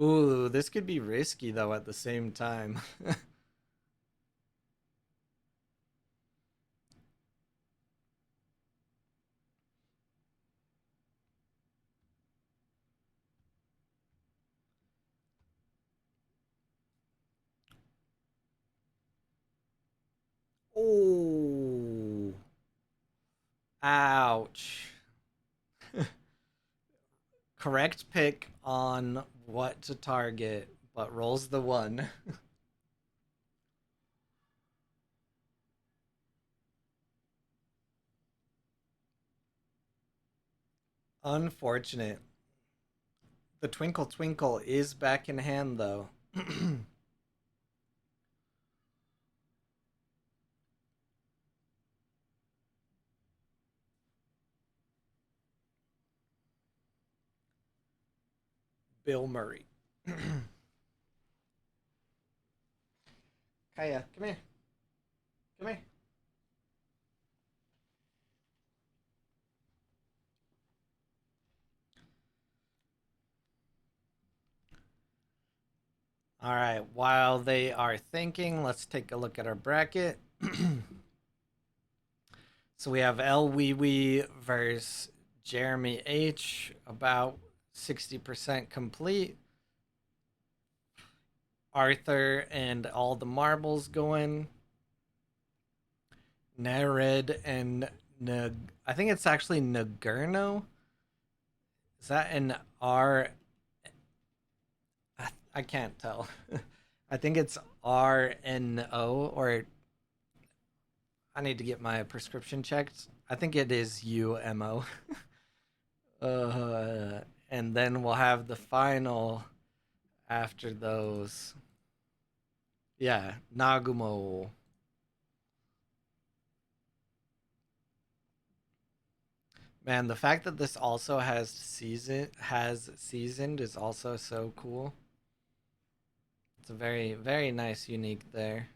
[SPEAKER 1] Ooh, this could be risky though at the same time. Oh, ouch. Correct pick on what to target, but rolls the one. Unfortunate. The Twinkle Twinkle is back in hand though. Bill Murray. Kaya, come here. Come here. All right, while they are thinking, let's take a look at our bracket. So we have El Wee Wee versus Jeremy H, about 60% complete. Arthur and all the marbles going. Nered and I think it's actually Nagurno. Is that an R? I can't tell. I think it's RNO, or I need to get my prescription checked. I think it is UMO. And then we'll have the final after those. Yeah, Nagumo. Man, the fact that this also has seasoned is also so cool. It's a very, very nice unique there.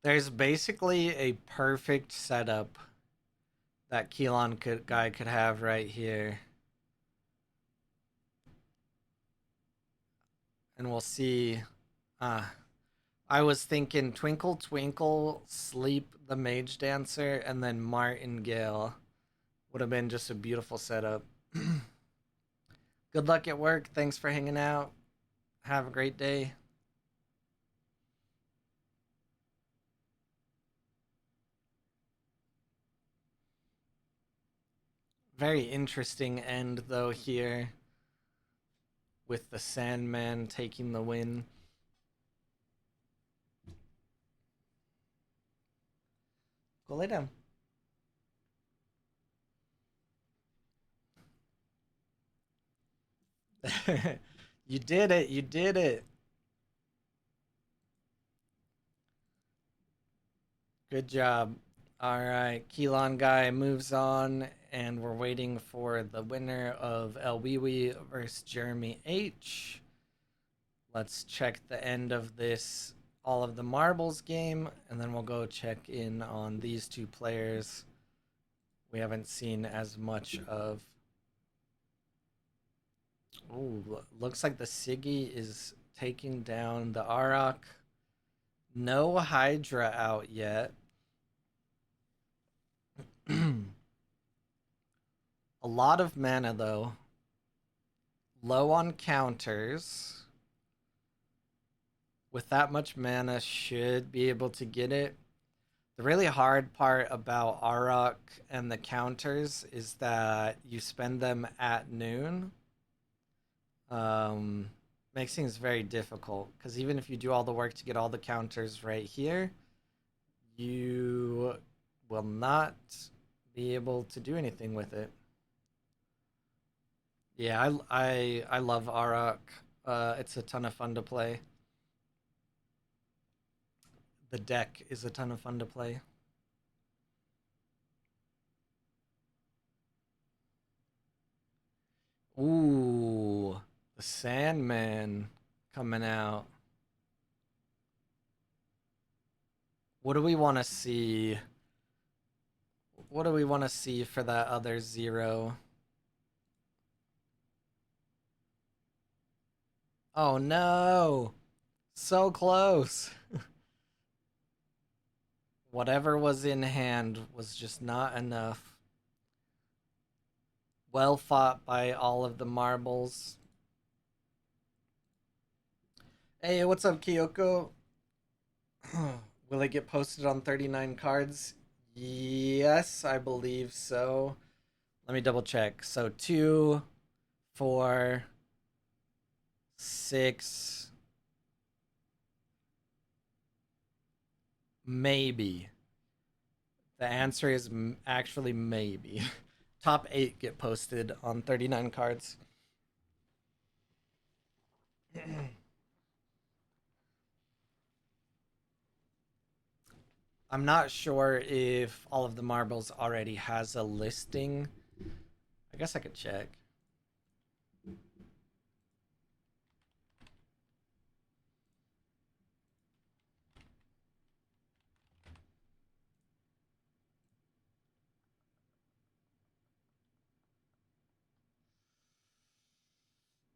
[SPEAKER 1] There's basically a perfect setup that guy could have right here. And we'll see. I was thinking Twinkle Twinkle, Sleep the Mage Dancer, and then Martingale would have been just a beautiful setup. Good luck at work. Thanks for hanging out. Have a great day. Very interesting end, though, here with the Sandman taking the win. Go lay down. You did it. You did it. Good job. All right. Keelan guy moves on, and we're waiting for the winner of El Wiwi versus Jeremy H. Let's check the end of this, all of the marbles game, and then we'll go check in on these two players we haven't seen as much of. Ooh, looks like the Siggy is taking down the Auroch. No Hydra out yet. A lot of mana, though. Low on counters. With that much mana, should be able to get it. The really hard part about Arok and the counters is that you spend them at noon. Um, Makes things very difficult because even if you do all the work to get all the counters right here, you will not be able to do anything with it. Yeah, I love Arok. It's a ton of fun to play. The deck is a ton of fun to play. Ooh, the Sandman coming out. What do we want to see? What do we want to see for that other zero? Oh no! So close. Whatever was in hand was just not enough. Well fought by all of the marbles. Hey, what's up, Kyoko? Will it get posted on 39 cards? Yes, I believe so. Let me double check. So 2, 4, 6, maybe. The answer is actually maybe. Top 8 get posted on 39 cards. I'm not sure if all of the marbles already has a listing. I guess I could check.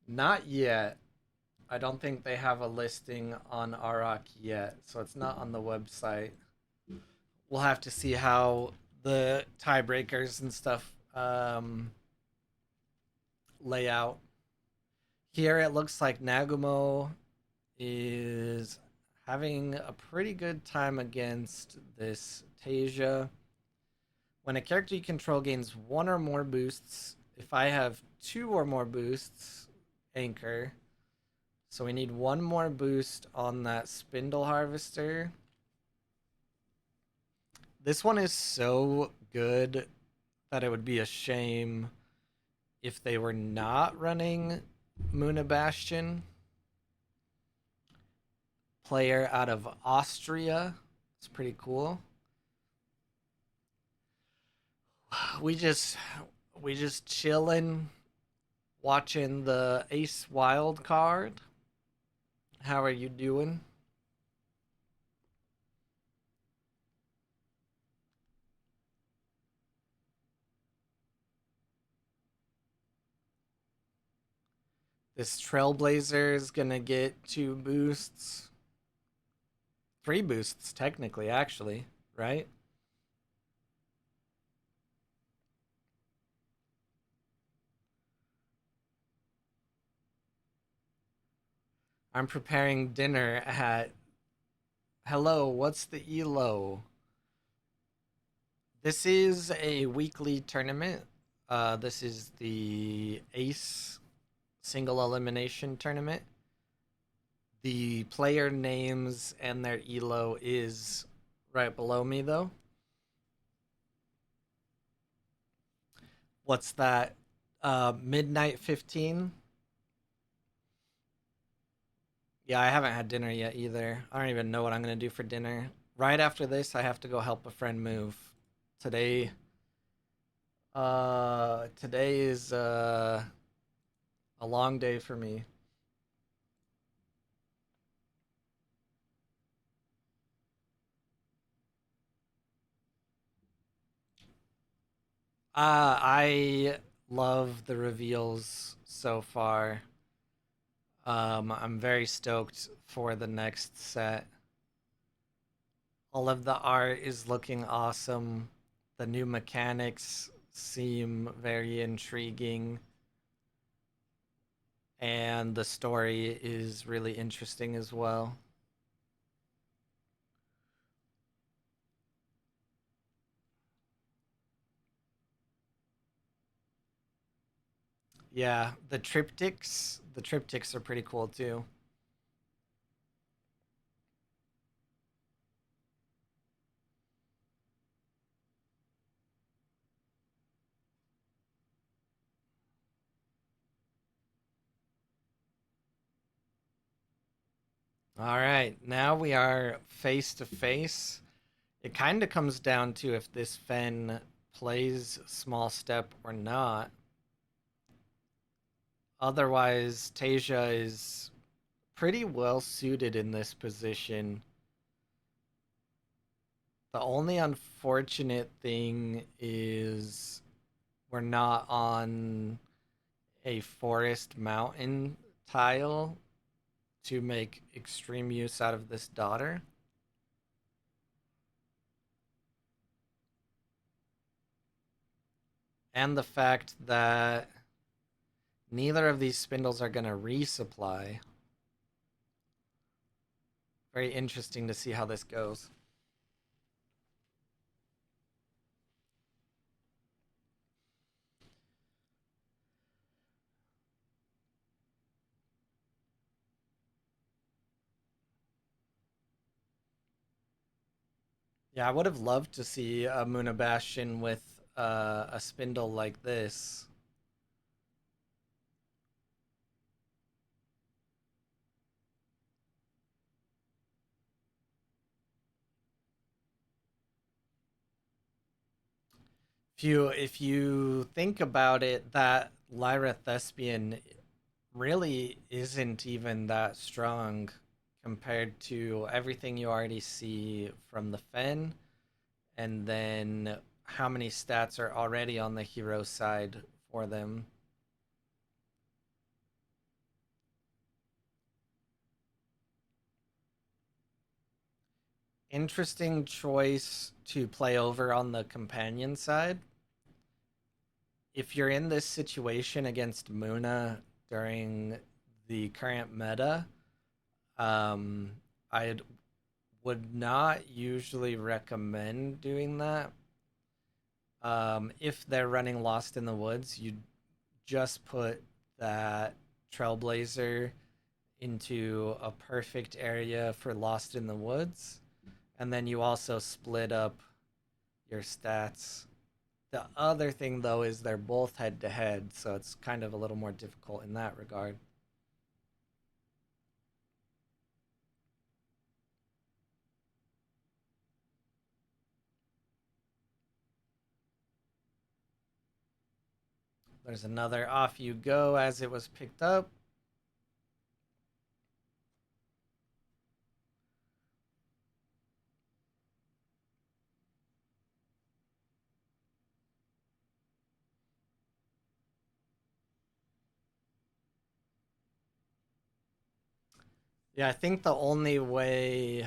[SPEAKER 1] Not yet. I don't think they have a listing on Arak yet, so it's not on the website. We'll have to see how the tiebreakers and stuff lay out. Here it looks like Nagumo is having a pretty good time against this Tasia. When a character you control gains one or more boosts, if I have two or more boosts, anchor. So we need one more boost on that Spindle Harvester. This one is so good that it would be a shame if they were not running Muna Bastion. Player out of Austria. It's pretty cool. We just we just chilling, watching the Ace Wild card. How are you doing? This Trailblazer is gonna get two boosts. Three boosts, technically, actually, right? I'm preparing dinner at. Hello, what's the ELO? This is a weekly tournament. This is the Ace single elimination tournament. The player names and their ELO is right below me, though. What's that? Midnight 15? Yeah, I haven't had dinner yet either. I don't even know what I'm going to do for dinner. Right after this, I have to go help a friend move. Today, today is a long day for me. I love the reveals so far. I'm very stoked for the next set. All of the art is looking awesome. The new mechanics seem very intriguing. And the story is really interesting as well. Yeah, the triptychs are pretty cool too. All right, now we are face to face. It kind of comes down to if this Fen plays small step or not. Otherwise, Tasia is pretty well suited in this position. The only unfortunate thing is we're not on a forest mountain tile to make extreme use out of this daughter. And the fact that neither of these spindles are going to resupply. Very interesting to see how this goes. Yeah, I would have loved to see a Muna Bastion with a spindle like this. If you think about it, that Lyra Thespian really isn't even that strong compared to everything you already see from the Fen, and then how many stats are already on the hero side for them. Interesting choice to play over on the companion side. If you're in this situation against Muna during the current meta, um, I would not usually recommend doing that. If they're running Lost in the Woods, you just put that Trailblazer into a perfect area for Lost in the Woods, and then you also split up your stats. The other thing, though, is they're both head to head, so it's kind of a little more difficult in that regard. There's another off you go as it was picked up. Yeah, I think the only way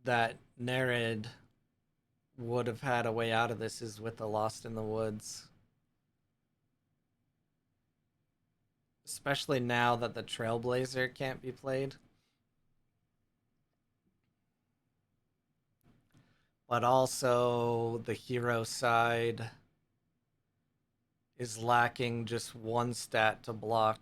[SPEAKER 1] that Nerid would have had a way out of this is with the Lost in the Woods. Especially now that the Trailblazer can't be played. But also, the hero side is lacking just one stat to block.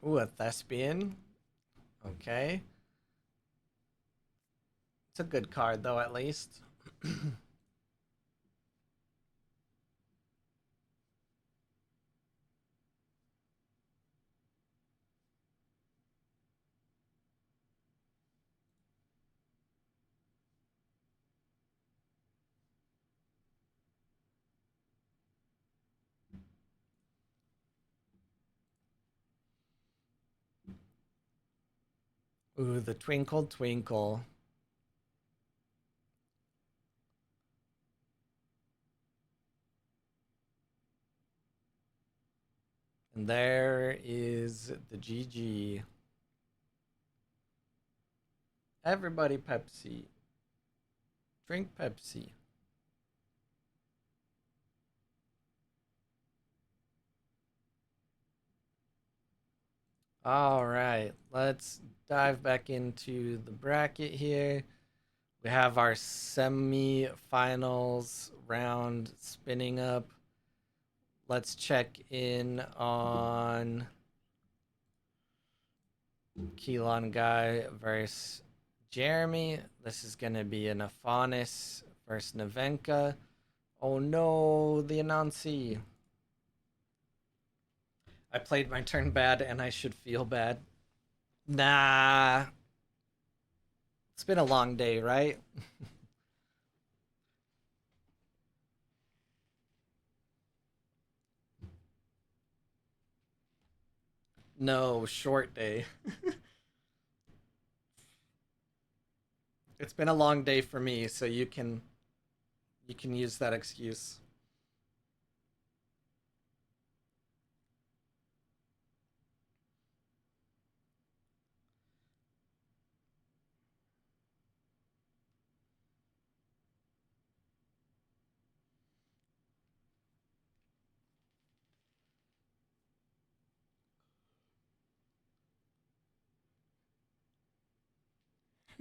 [SPEAKER 1] Ooh, a Thespian. Okay. It's a good card, though, at least. Ooh, the Twinkle Twinkle. And there is the GG. Everybody Pepsi. Drink Pepsi. All right, let's dive back into the bracket here. We have our semi-finals round spinning up. Let's check in on Keelan Guy versus Jeremy. This is going to be an Afanis versus Navenka. Oh no, the Anansi. I played my turn bad and I should feel bad. Nah. It's been a long day, right? No, short day. It's been a long day for me, so you can use that excuse.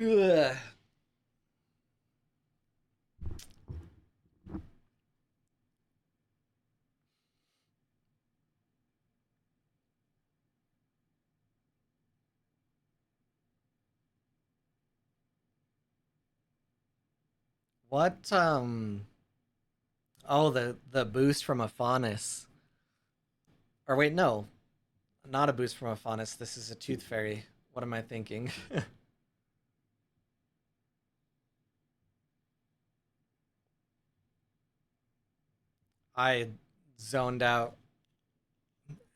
[SPEAKER 1] Ugh. What oh, the boost from Afanis. Or wait, no. Not a boost from Afanis. This is a Tooth Fairy. What am I thinking? I zoned out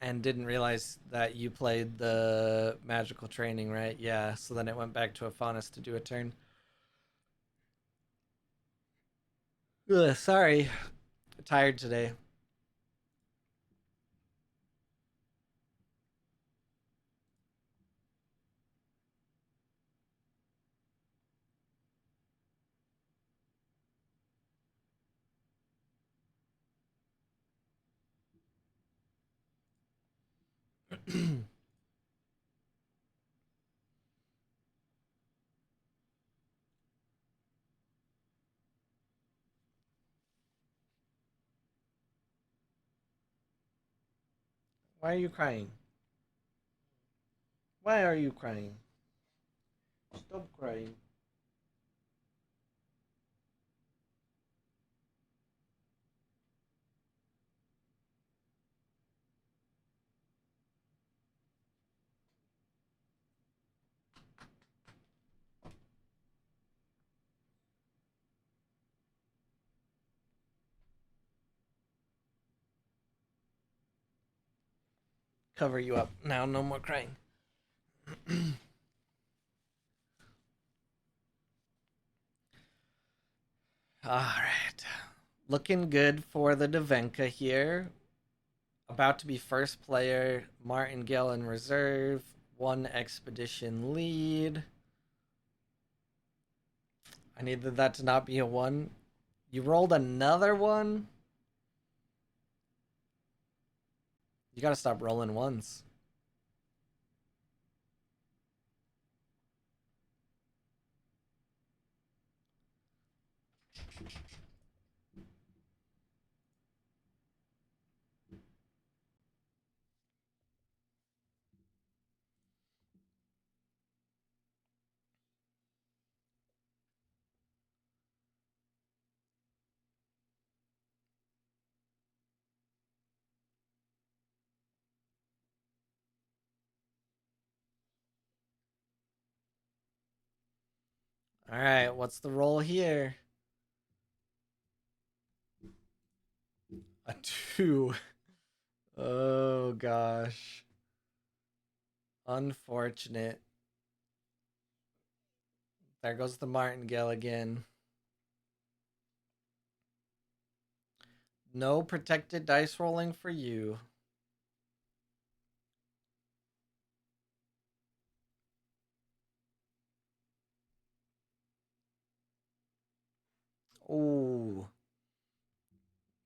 [SPEAKER 1] and didn't realize that you played the magical training, right? Yeah, so then it went back to Afanis to do a turn. Ugh, sorry. Tired today. Why are you crying? Why are you crying? Stop crying. Cover you up. Now, no more crying. All right. Looking good for the Davenka here. About to be first player. Martingale in reserve. One expedition lead. I needed that to not be a one. You rolled another one? You gotta stop rolling ones. All right, what's the roll here? A two. Oh gosh. Unfortunate. There goes the martingale again. No protected dice rolling for you. Ooh.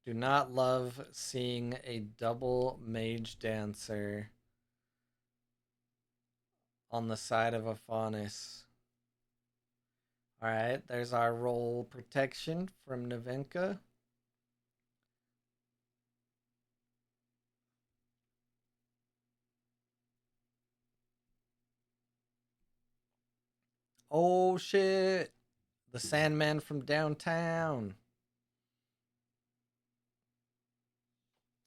[SPEAKER 1] Do not love seeing a double mage dancer on the side of a Faunus. Alright, there's our roll protection from Navenka. Oh shit! The Sandman from downtown.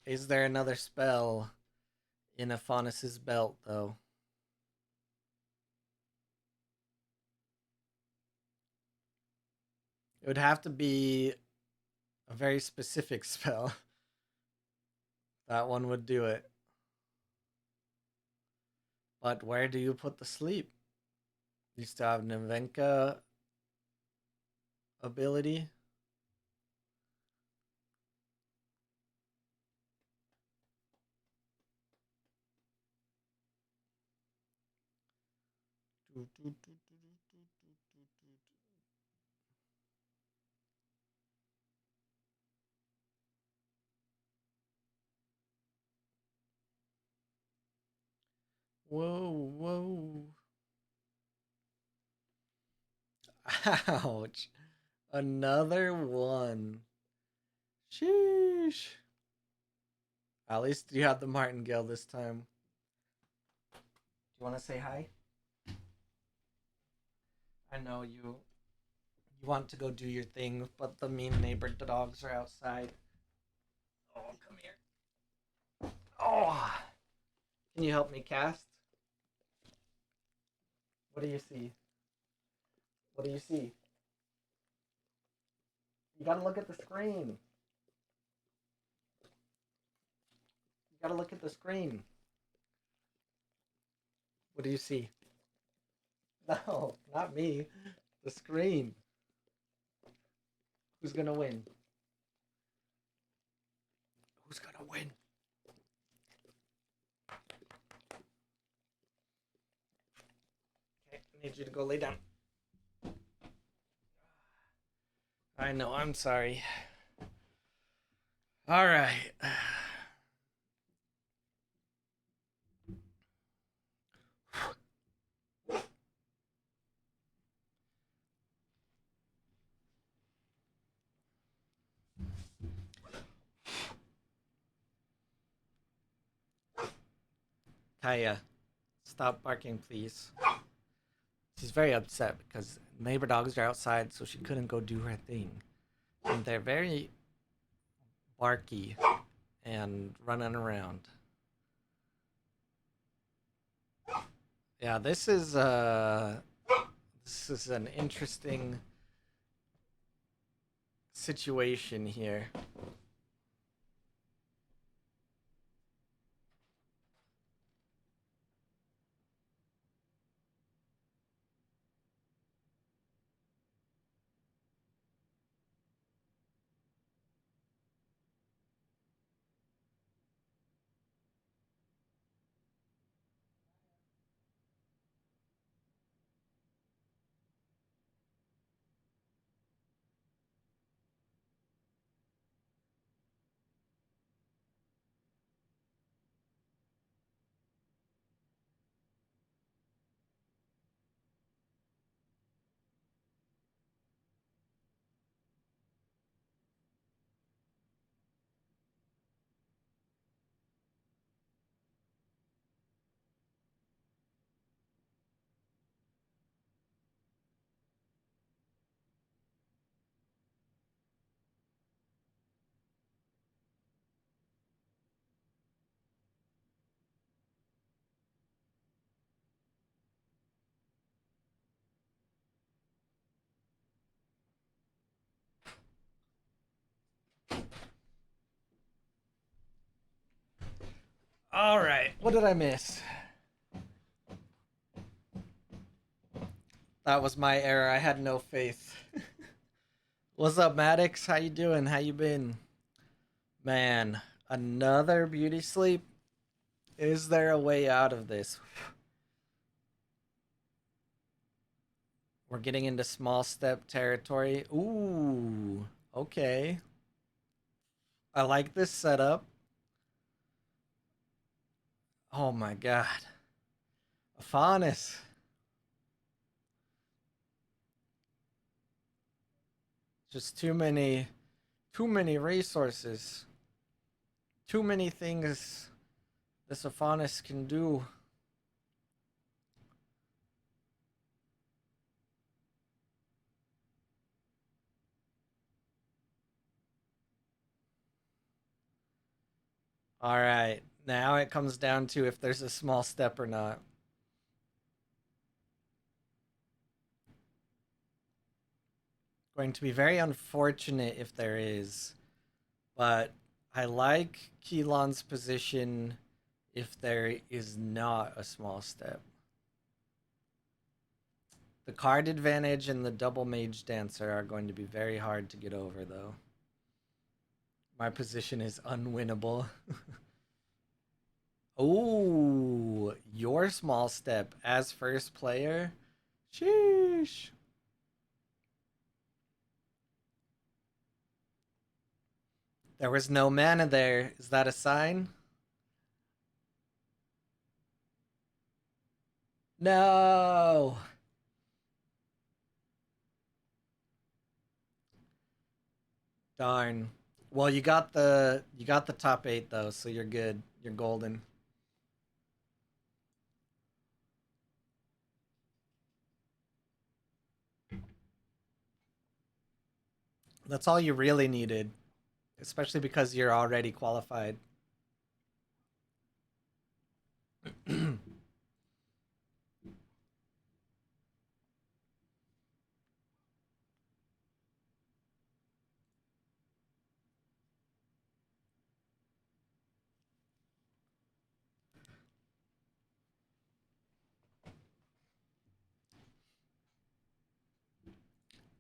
[SPEAKER 1] Is there another spell in a Faunus's belt, though? It would have to be a very specific spell. That one would do it. But where do you put the sleep? You still have Navenka ability. Whoa, whoa. Ouch. Another one. Sheesh. At least you had the martingale this time. Do you want to say hi? I know you want to go do your thing, but the mean neighbor dogs are outside. Oh, come here. Oh, can you help me cast? What do you see? What do you see? You gotta look at the screen. You gotta look at the screen. What do you see? No, not me. The screen. Who's gonna win? Who's gonna win? Okay, I need you to go lay down. I know, I'm sorry. All right. Kaya, stop barking, please. She's very upset because neighbor dogs are outside, so she couldn't go do her thing. And they're very barky and running around. Yeah, this is an interesting situation here. All right, what did I miss? That was my error. I had no faith. What's up, Maddox? How you doing? How you been? Man, another beauty sleep? Is there a way out of this? We're getting into small step territory. Ooh, okay. I like this setup. Oh my god. Afanis. Just too many resources. Too many things this Afanis can do. All right. Now it comes down to if there's a small step or not. Going to be very unfortunate if there is, but I like Keelan's position if there is not a small step. The card advantage and the double mage dancer are going to be very hard to get over, though. My position is unwinnable. Oh, your small step as first player? Sheesh. There was no mana there. Is that a sign? No. Darn. Well, you got the top 8 though, so you're good. You're golden. That's all you really needed, especially because you're already qualified.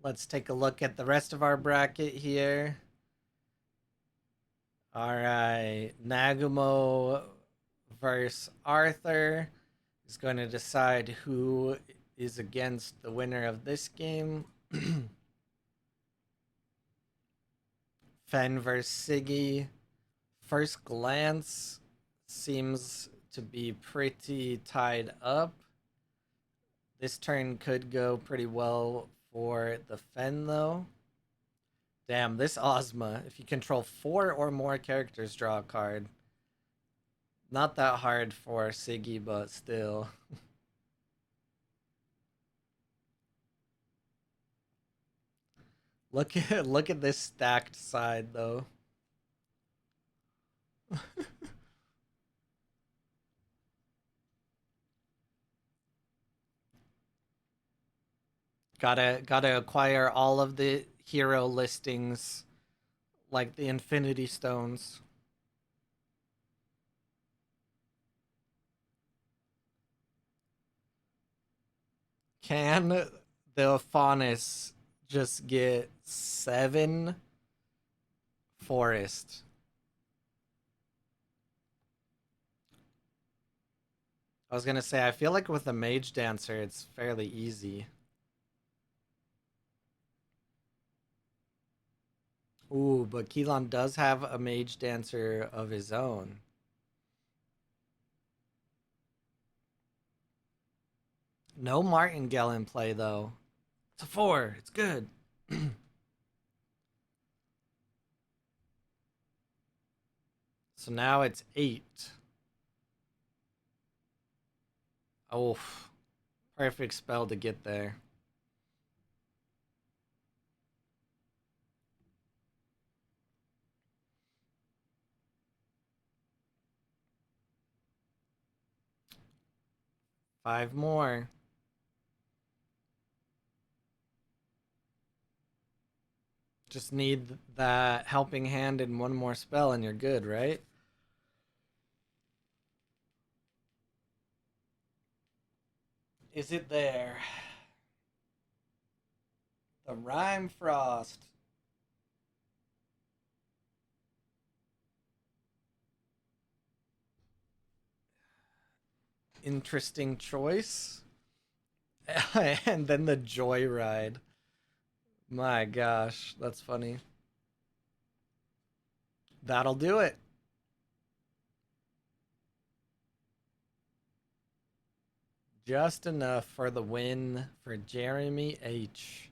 [SPEAKER 1] Let's take a look at the rest of our bracket here. All right, Nagumo versus Arthur is going to decide who is against the winner of this game. Fen versus Siggy. First glance seems to be pretty tied up. This turn could go pretty well for the Fen, though. Damn, this Ozma. If you control 4 or more characters, draw a card. Not that hard for Siggy, but still. Look at this stacked side, though. Gotta acquire all of the hero listings, like the Infinity Stones. Can the Faunus just get 7 forest? I was gonna say, I feel like with a mage dancer, it's fairly easy. Ooh, but Keelan does have a mage dancer of his own. No martingale in play though. It's a 4. It's good. So now it's 8. Oh, perfect spell to get there. Five more. Just need that helping hand and one more spell, and you're good, right? Is it there? The Rhyme Frost. Interesting choice. And then the joyride. My gosh, that's funny. That'll do it. Just enough for the win for Jeremy H.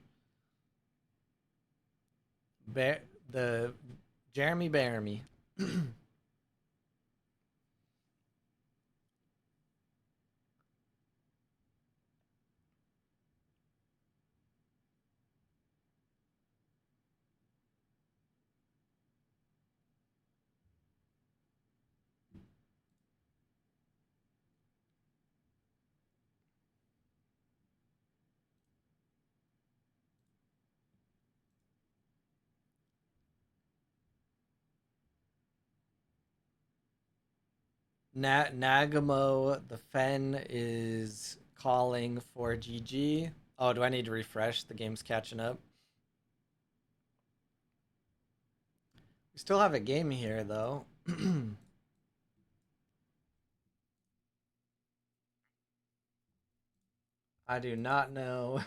[SPEAKER 1] Bear the Jeremy Bearmy. Nagamo, the Fen is calling for GG. Oh, do I need to refresh? The game's catching up. We still have a game here, though. I do not know.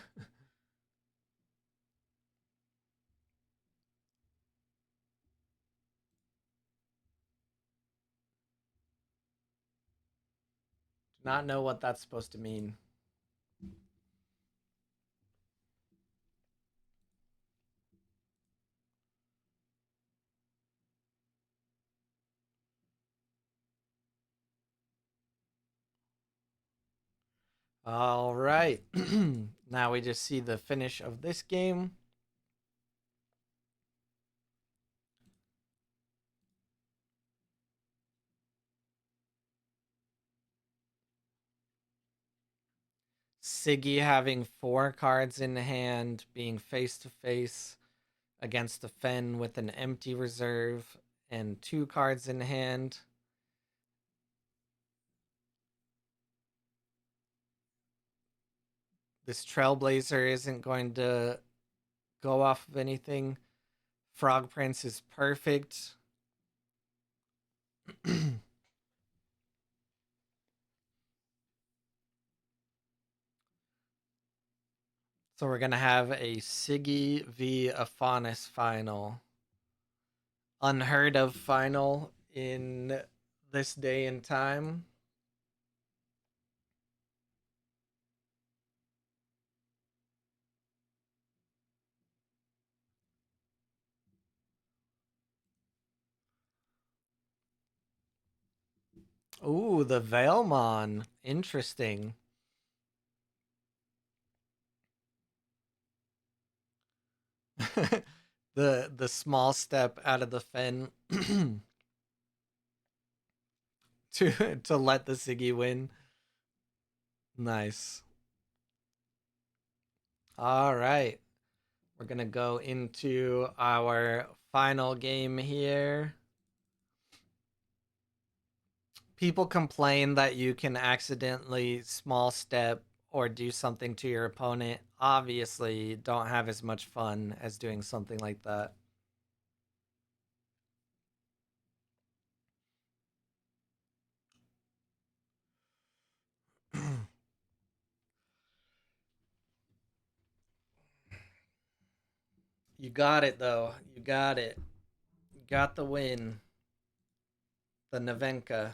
[SPEAKER 1] Not know what that's supposed to mean. All right. Now we just see the finish of this game. Siggy having 4 cards in hand, being face to face against the Fen with an empty reserve and 2 cards in hand. This Trailblazer isn't going to go off of anything. Frog Prince is perfect. So we're going to have a Siggy v. Afanis final. Unheard of final in this day and time. Ooh, the Veilmon. Interesting. The small step out of the Fen to let the Siggy win. Nice. All right. We're going to go into our final game here. People complain that you can accidentally small step or do something to your opponent. Obviously, don't have as much fun as doing something like that. You got it, though. You got it. You got the win. The Navenka.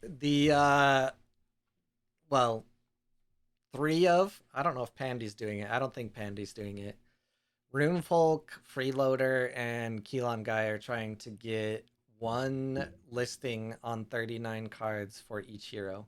[SPEAKER 1] The well, three of, I don't know if Pandy's doing it. I don't think Pandy's doing it. Runefolk, Freeloader, and Keelan Guy are trying to get one listing on 39 cards for each hero.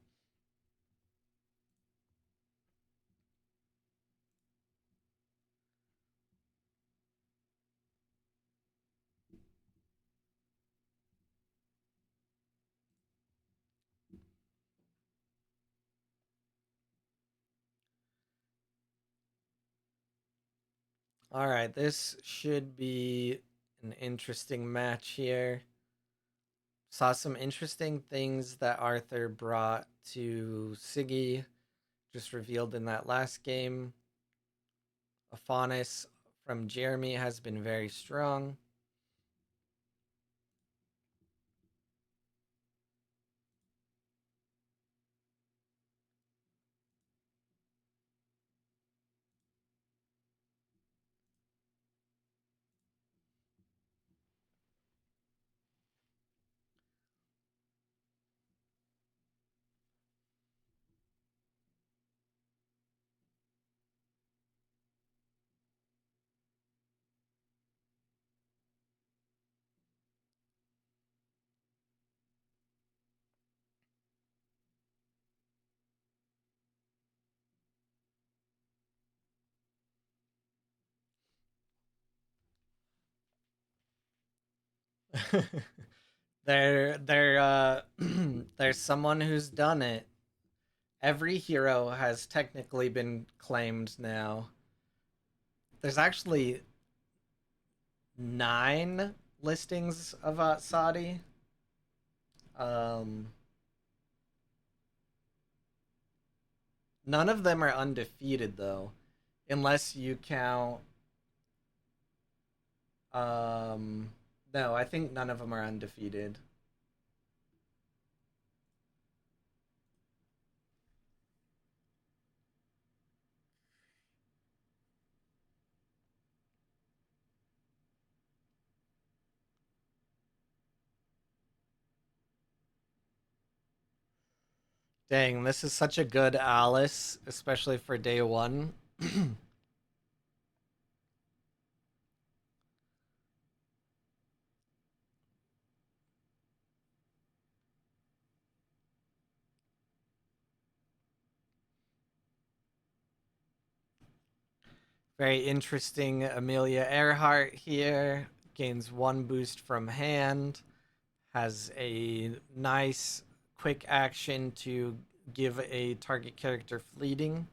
[SPEAKER 1] All right, this should be an interesting match here. Saw some interesting things that Arthur brought to Siggy, just revealed in that last game. Aphanis from Jeremy has been very strong. There's someone who's done it. Every hero has technically been claimed now. There's actually 9 listings of Saudi. Um, None of them are undefeated though, unless you count. Um, no, I think none of them are undefeated. Dang, this is such a good Alice, especially for day one. Very interesting. Amelia Earhart here gains 1 boost from hand, has a nice quick action to give a target character fleeting.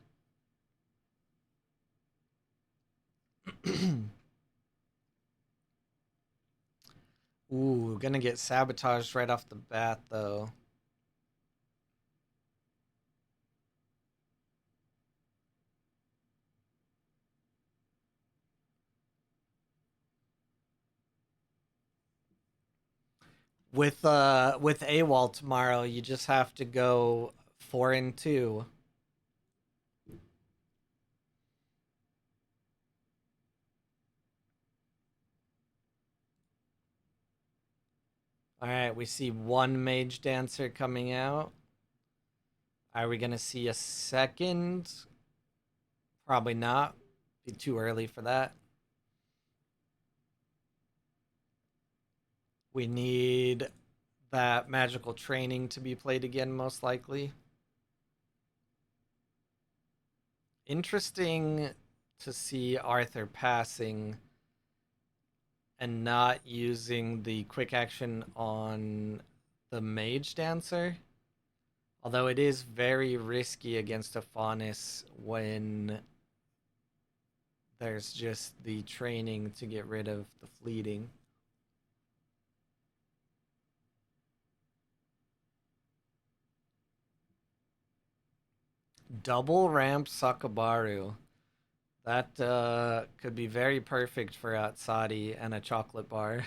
[SPEAKER 1] Ooh, gonna get sabotaged right off the bat though. With AWOL tomorrow, you just have to go 4-2. All right, we see 1 mage dancer coming out. Are we gonna see a second? Probably not. Be too early for that. We need that magical training to be played again, most likely. Interesting to see Arthur passing and not using the quick action on the mage dancer. Although it is very risky against a Faunus when there's just the training to get rid of the fleeting. Double ramp Sakabaru. That could be very perfect for Atsadi and a chocolate bar.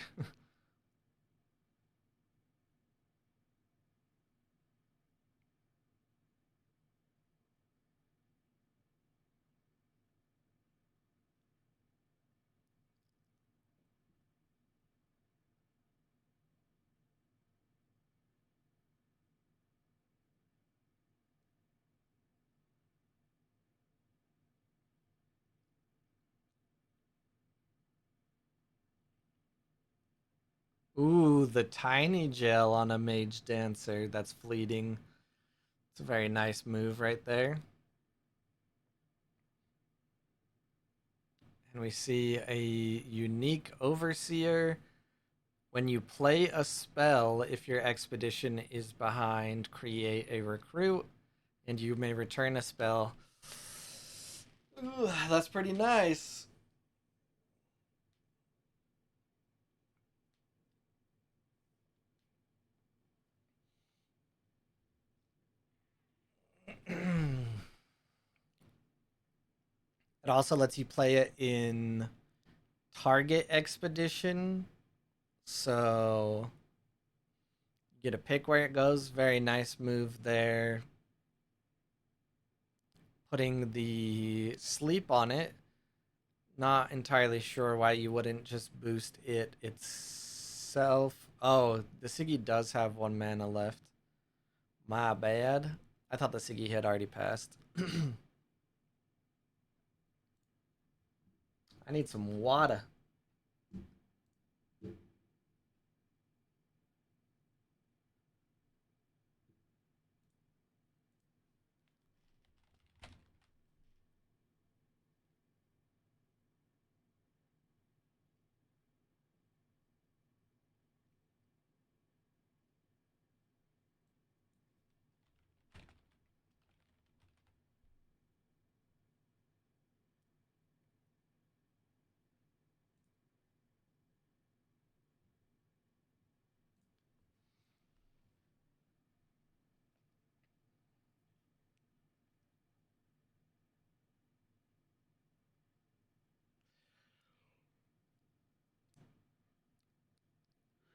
[SPEAKER 1] Ooh, the tiny gel on a mage dancer that's fleeting. It's a very nice move right there. And we see a unique overseer. When you play a spell, if your expedition is behind, create a recruit, and you may return a spell. Ooh, that's pretty nice. It also lets you play it in target expedition. So you get to pick where it goes. Very nice move there. Putting the sleep on it. Not entirely sure why you wouldn't just boost it itself. Oh, the Siggy does have 1 mana left. My bad. I thought the Siggy had already passed. I need some water.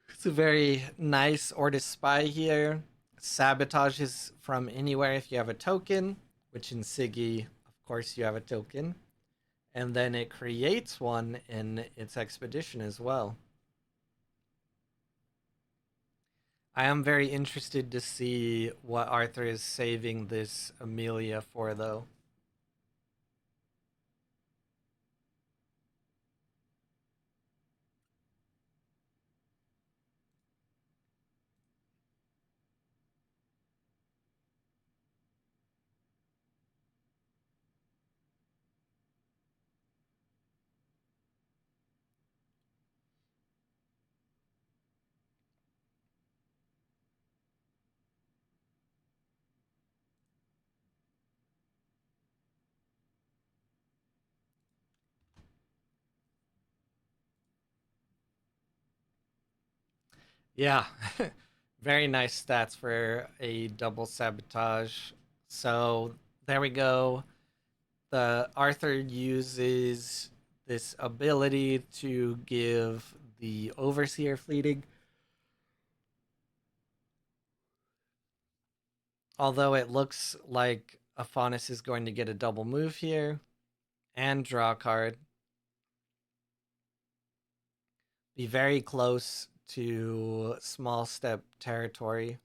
[SPEAKER 1] It's a very nice Ortis Spy here. Sabotages from anywhere if you have a token, which in Siggy, of course, you have a token. And then it creates one in its expedition as well. I am very interested to see what Arthur is saving this Amelia for, though. Yeah, very nice stats for a double sabotage. So there we go. The Arthur uses this ability to give the Overseer fleeting. Although it looks like Aphanis is going to get a double move here and draw a card. Be very close to small step territory.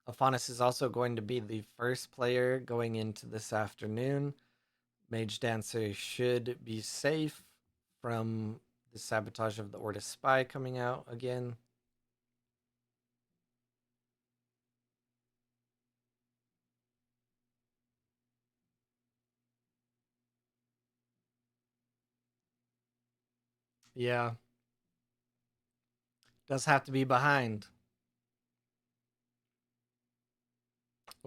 [SPEAKER 1] Aphanis is also going to be the first player going into this afternoon. Mage Dancer should be safe from the sabotage of the Ortis Spy coming out again. Yeah, does have to be behind.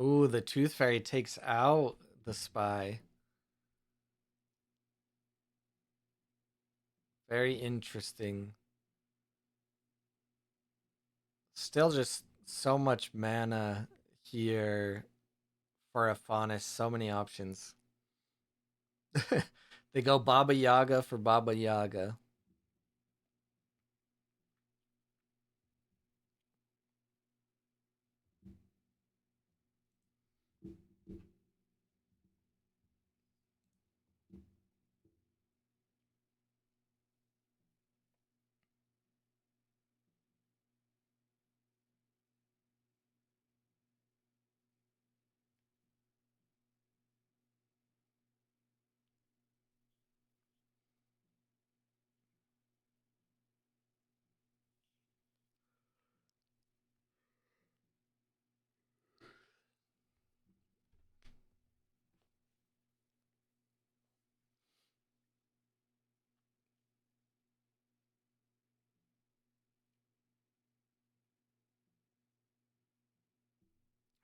[SPEAKER 1] Ooh, the Tooth Fairy takes out the Spy. Very interesting. Still just so much mana here for a Faunus. So many options. They go Baba Yaga for Baba Yaga.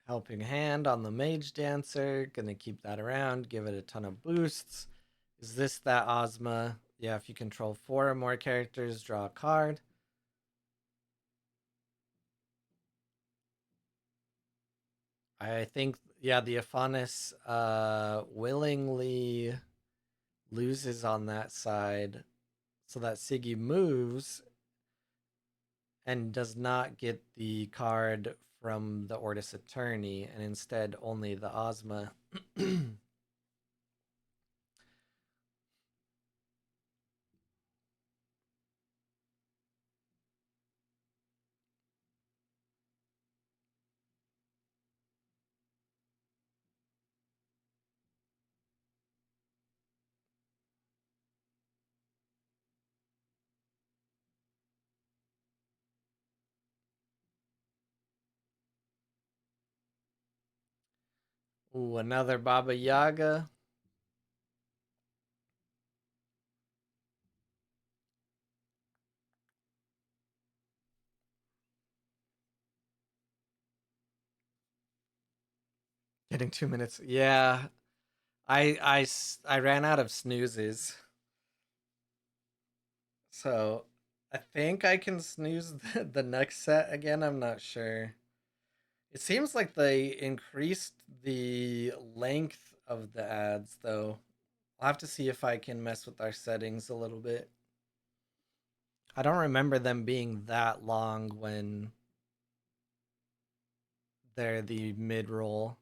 [SPEAKER 1] Helping Hand on the Mage Dancer. Gonna keep that around. Give it a ton of boosts. Is this that Ozma? Yeah, if you control 4 or more characters, draw a card. I think, yeah, the Aphanis willingly loses on that side so that Siggy moves and does not get the card from the Ortis Attorney, and instead only the Ozma. Ooh, another Baba Yaga. Getting 2 minutes. Yeah, I ran out of snoozes, so I think I can snooze the next set again. I'm not sure. It seems like they increased the length of the ads, though. I'll have to see if I can mess with our settings a little bit. I don't remember them being that long when they're the mid roll.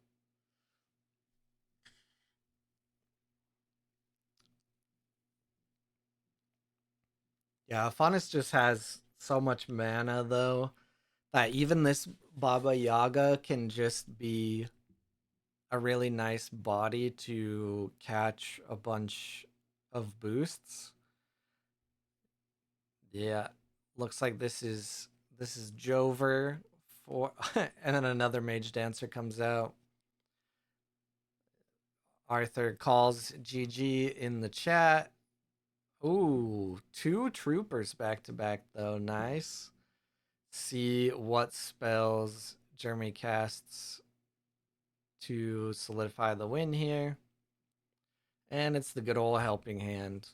[SPEAKER 1] Yeah, Faunus just has so much mana though that even this Baba Yaga can just be a really nice body to catch a bunch of boosts. Yeah, looks like this is Jover for, and then another Mage Dancer comes out. Arthur calls GG in the chat. Ooh, two troopers back to back though. Nice. See what spells Jeremy casts to solidify the win here. And it's the good old helping hand.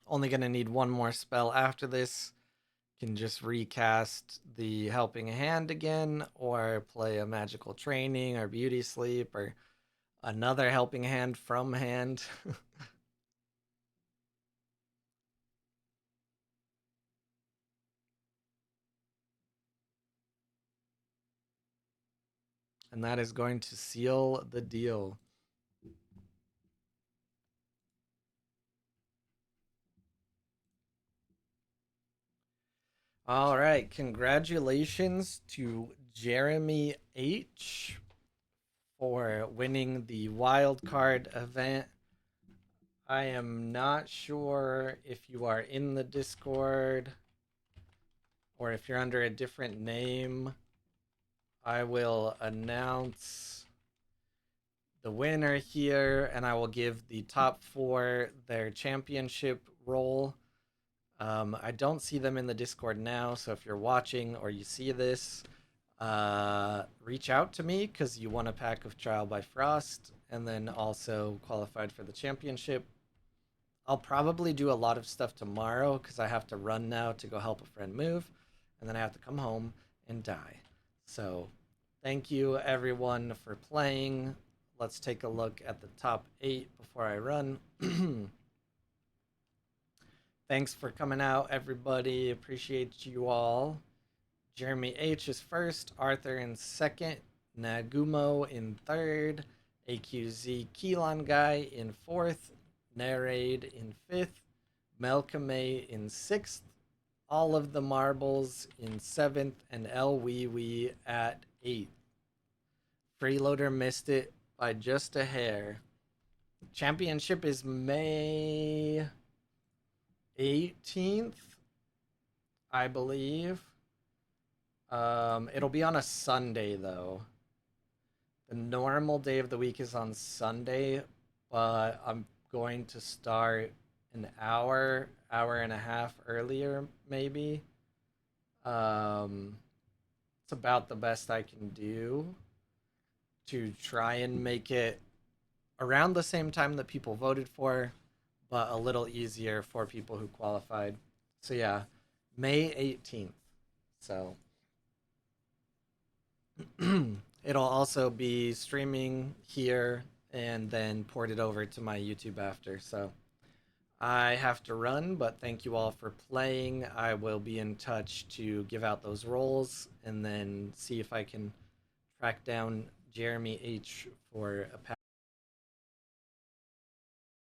[SPEAKER 1] Only gonna need one more spell after this. Can just recast the helping hand again, or play a magical training or beauty sleep or another helping hand from hand. And that is going to seal the deal. All right, congratulations to Jeremy H for winning the wild card event. I am not sure if you are in the Discord or if you're under a different name. I will announce the winner here, and I will give the top four their championship role. I don't see them in the Discord now, so if you're watching or you see this, reach out to me because you won a pack of Trial by Frost and then also qualified for the championship. I'll probably do a lot of stuff tomorrow because I have to run now to go help a friend move, and then I have to come home and die. So, thank you everyone for playing. Let's take a look at the top 8 before I run. Thanks for coming out, everybody. Appreciate you all. Jeremy H is first, Arthur in second, Nagumo in third, AQZ Keelan Guy in fourth, Narrade in fifth, Melkame in sixth, all of the marbles in seventh, and El Wee Wee at eighth. Freeloader missed it by just a hair. Championship is May 18th, I believe. It'll be on a Sunday though. The normal day of the week is on Sunday, but I'm going to start an hour and a half earlier, maybe. Um, it's about the best I can do to try and make it around the same time that people voted for, but a little easier for people who qualified. So yeah, May 18th. So it'll also be streaming here and then ported over to my YouTube after. So I have to run, but thank you all for playing. I will be in touch to give out those roles and then see if I can track down Jeremy H for a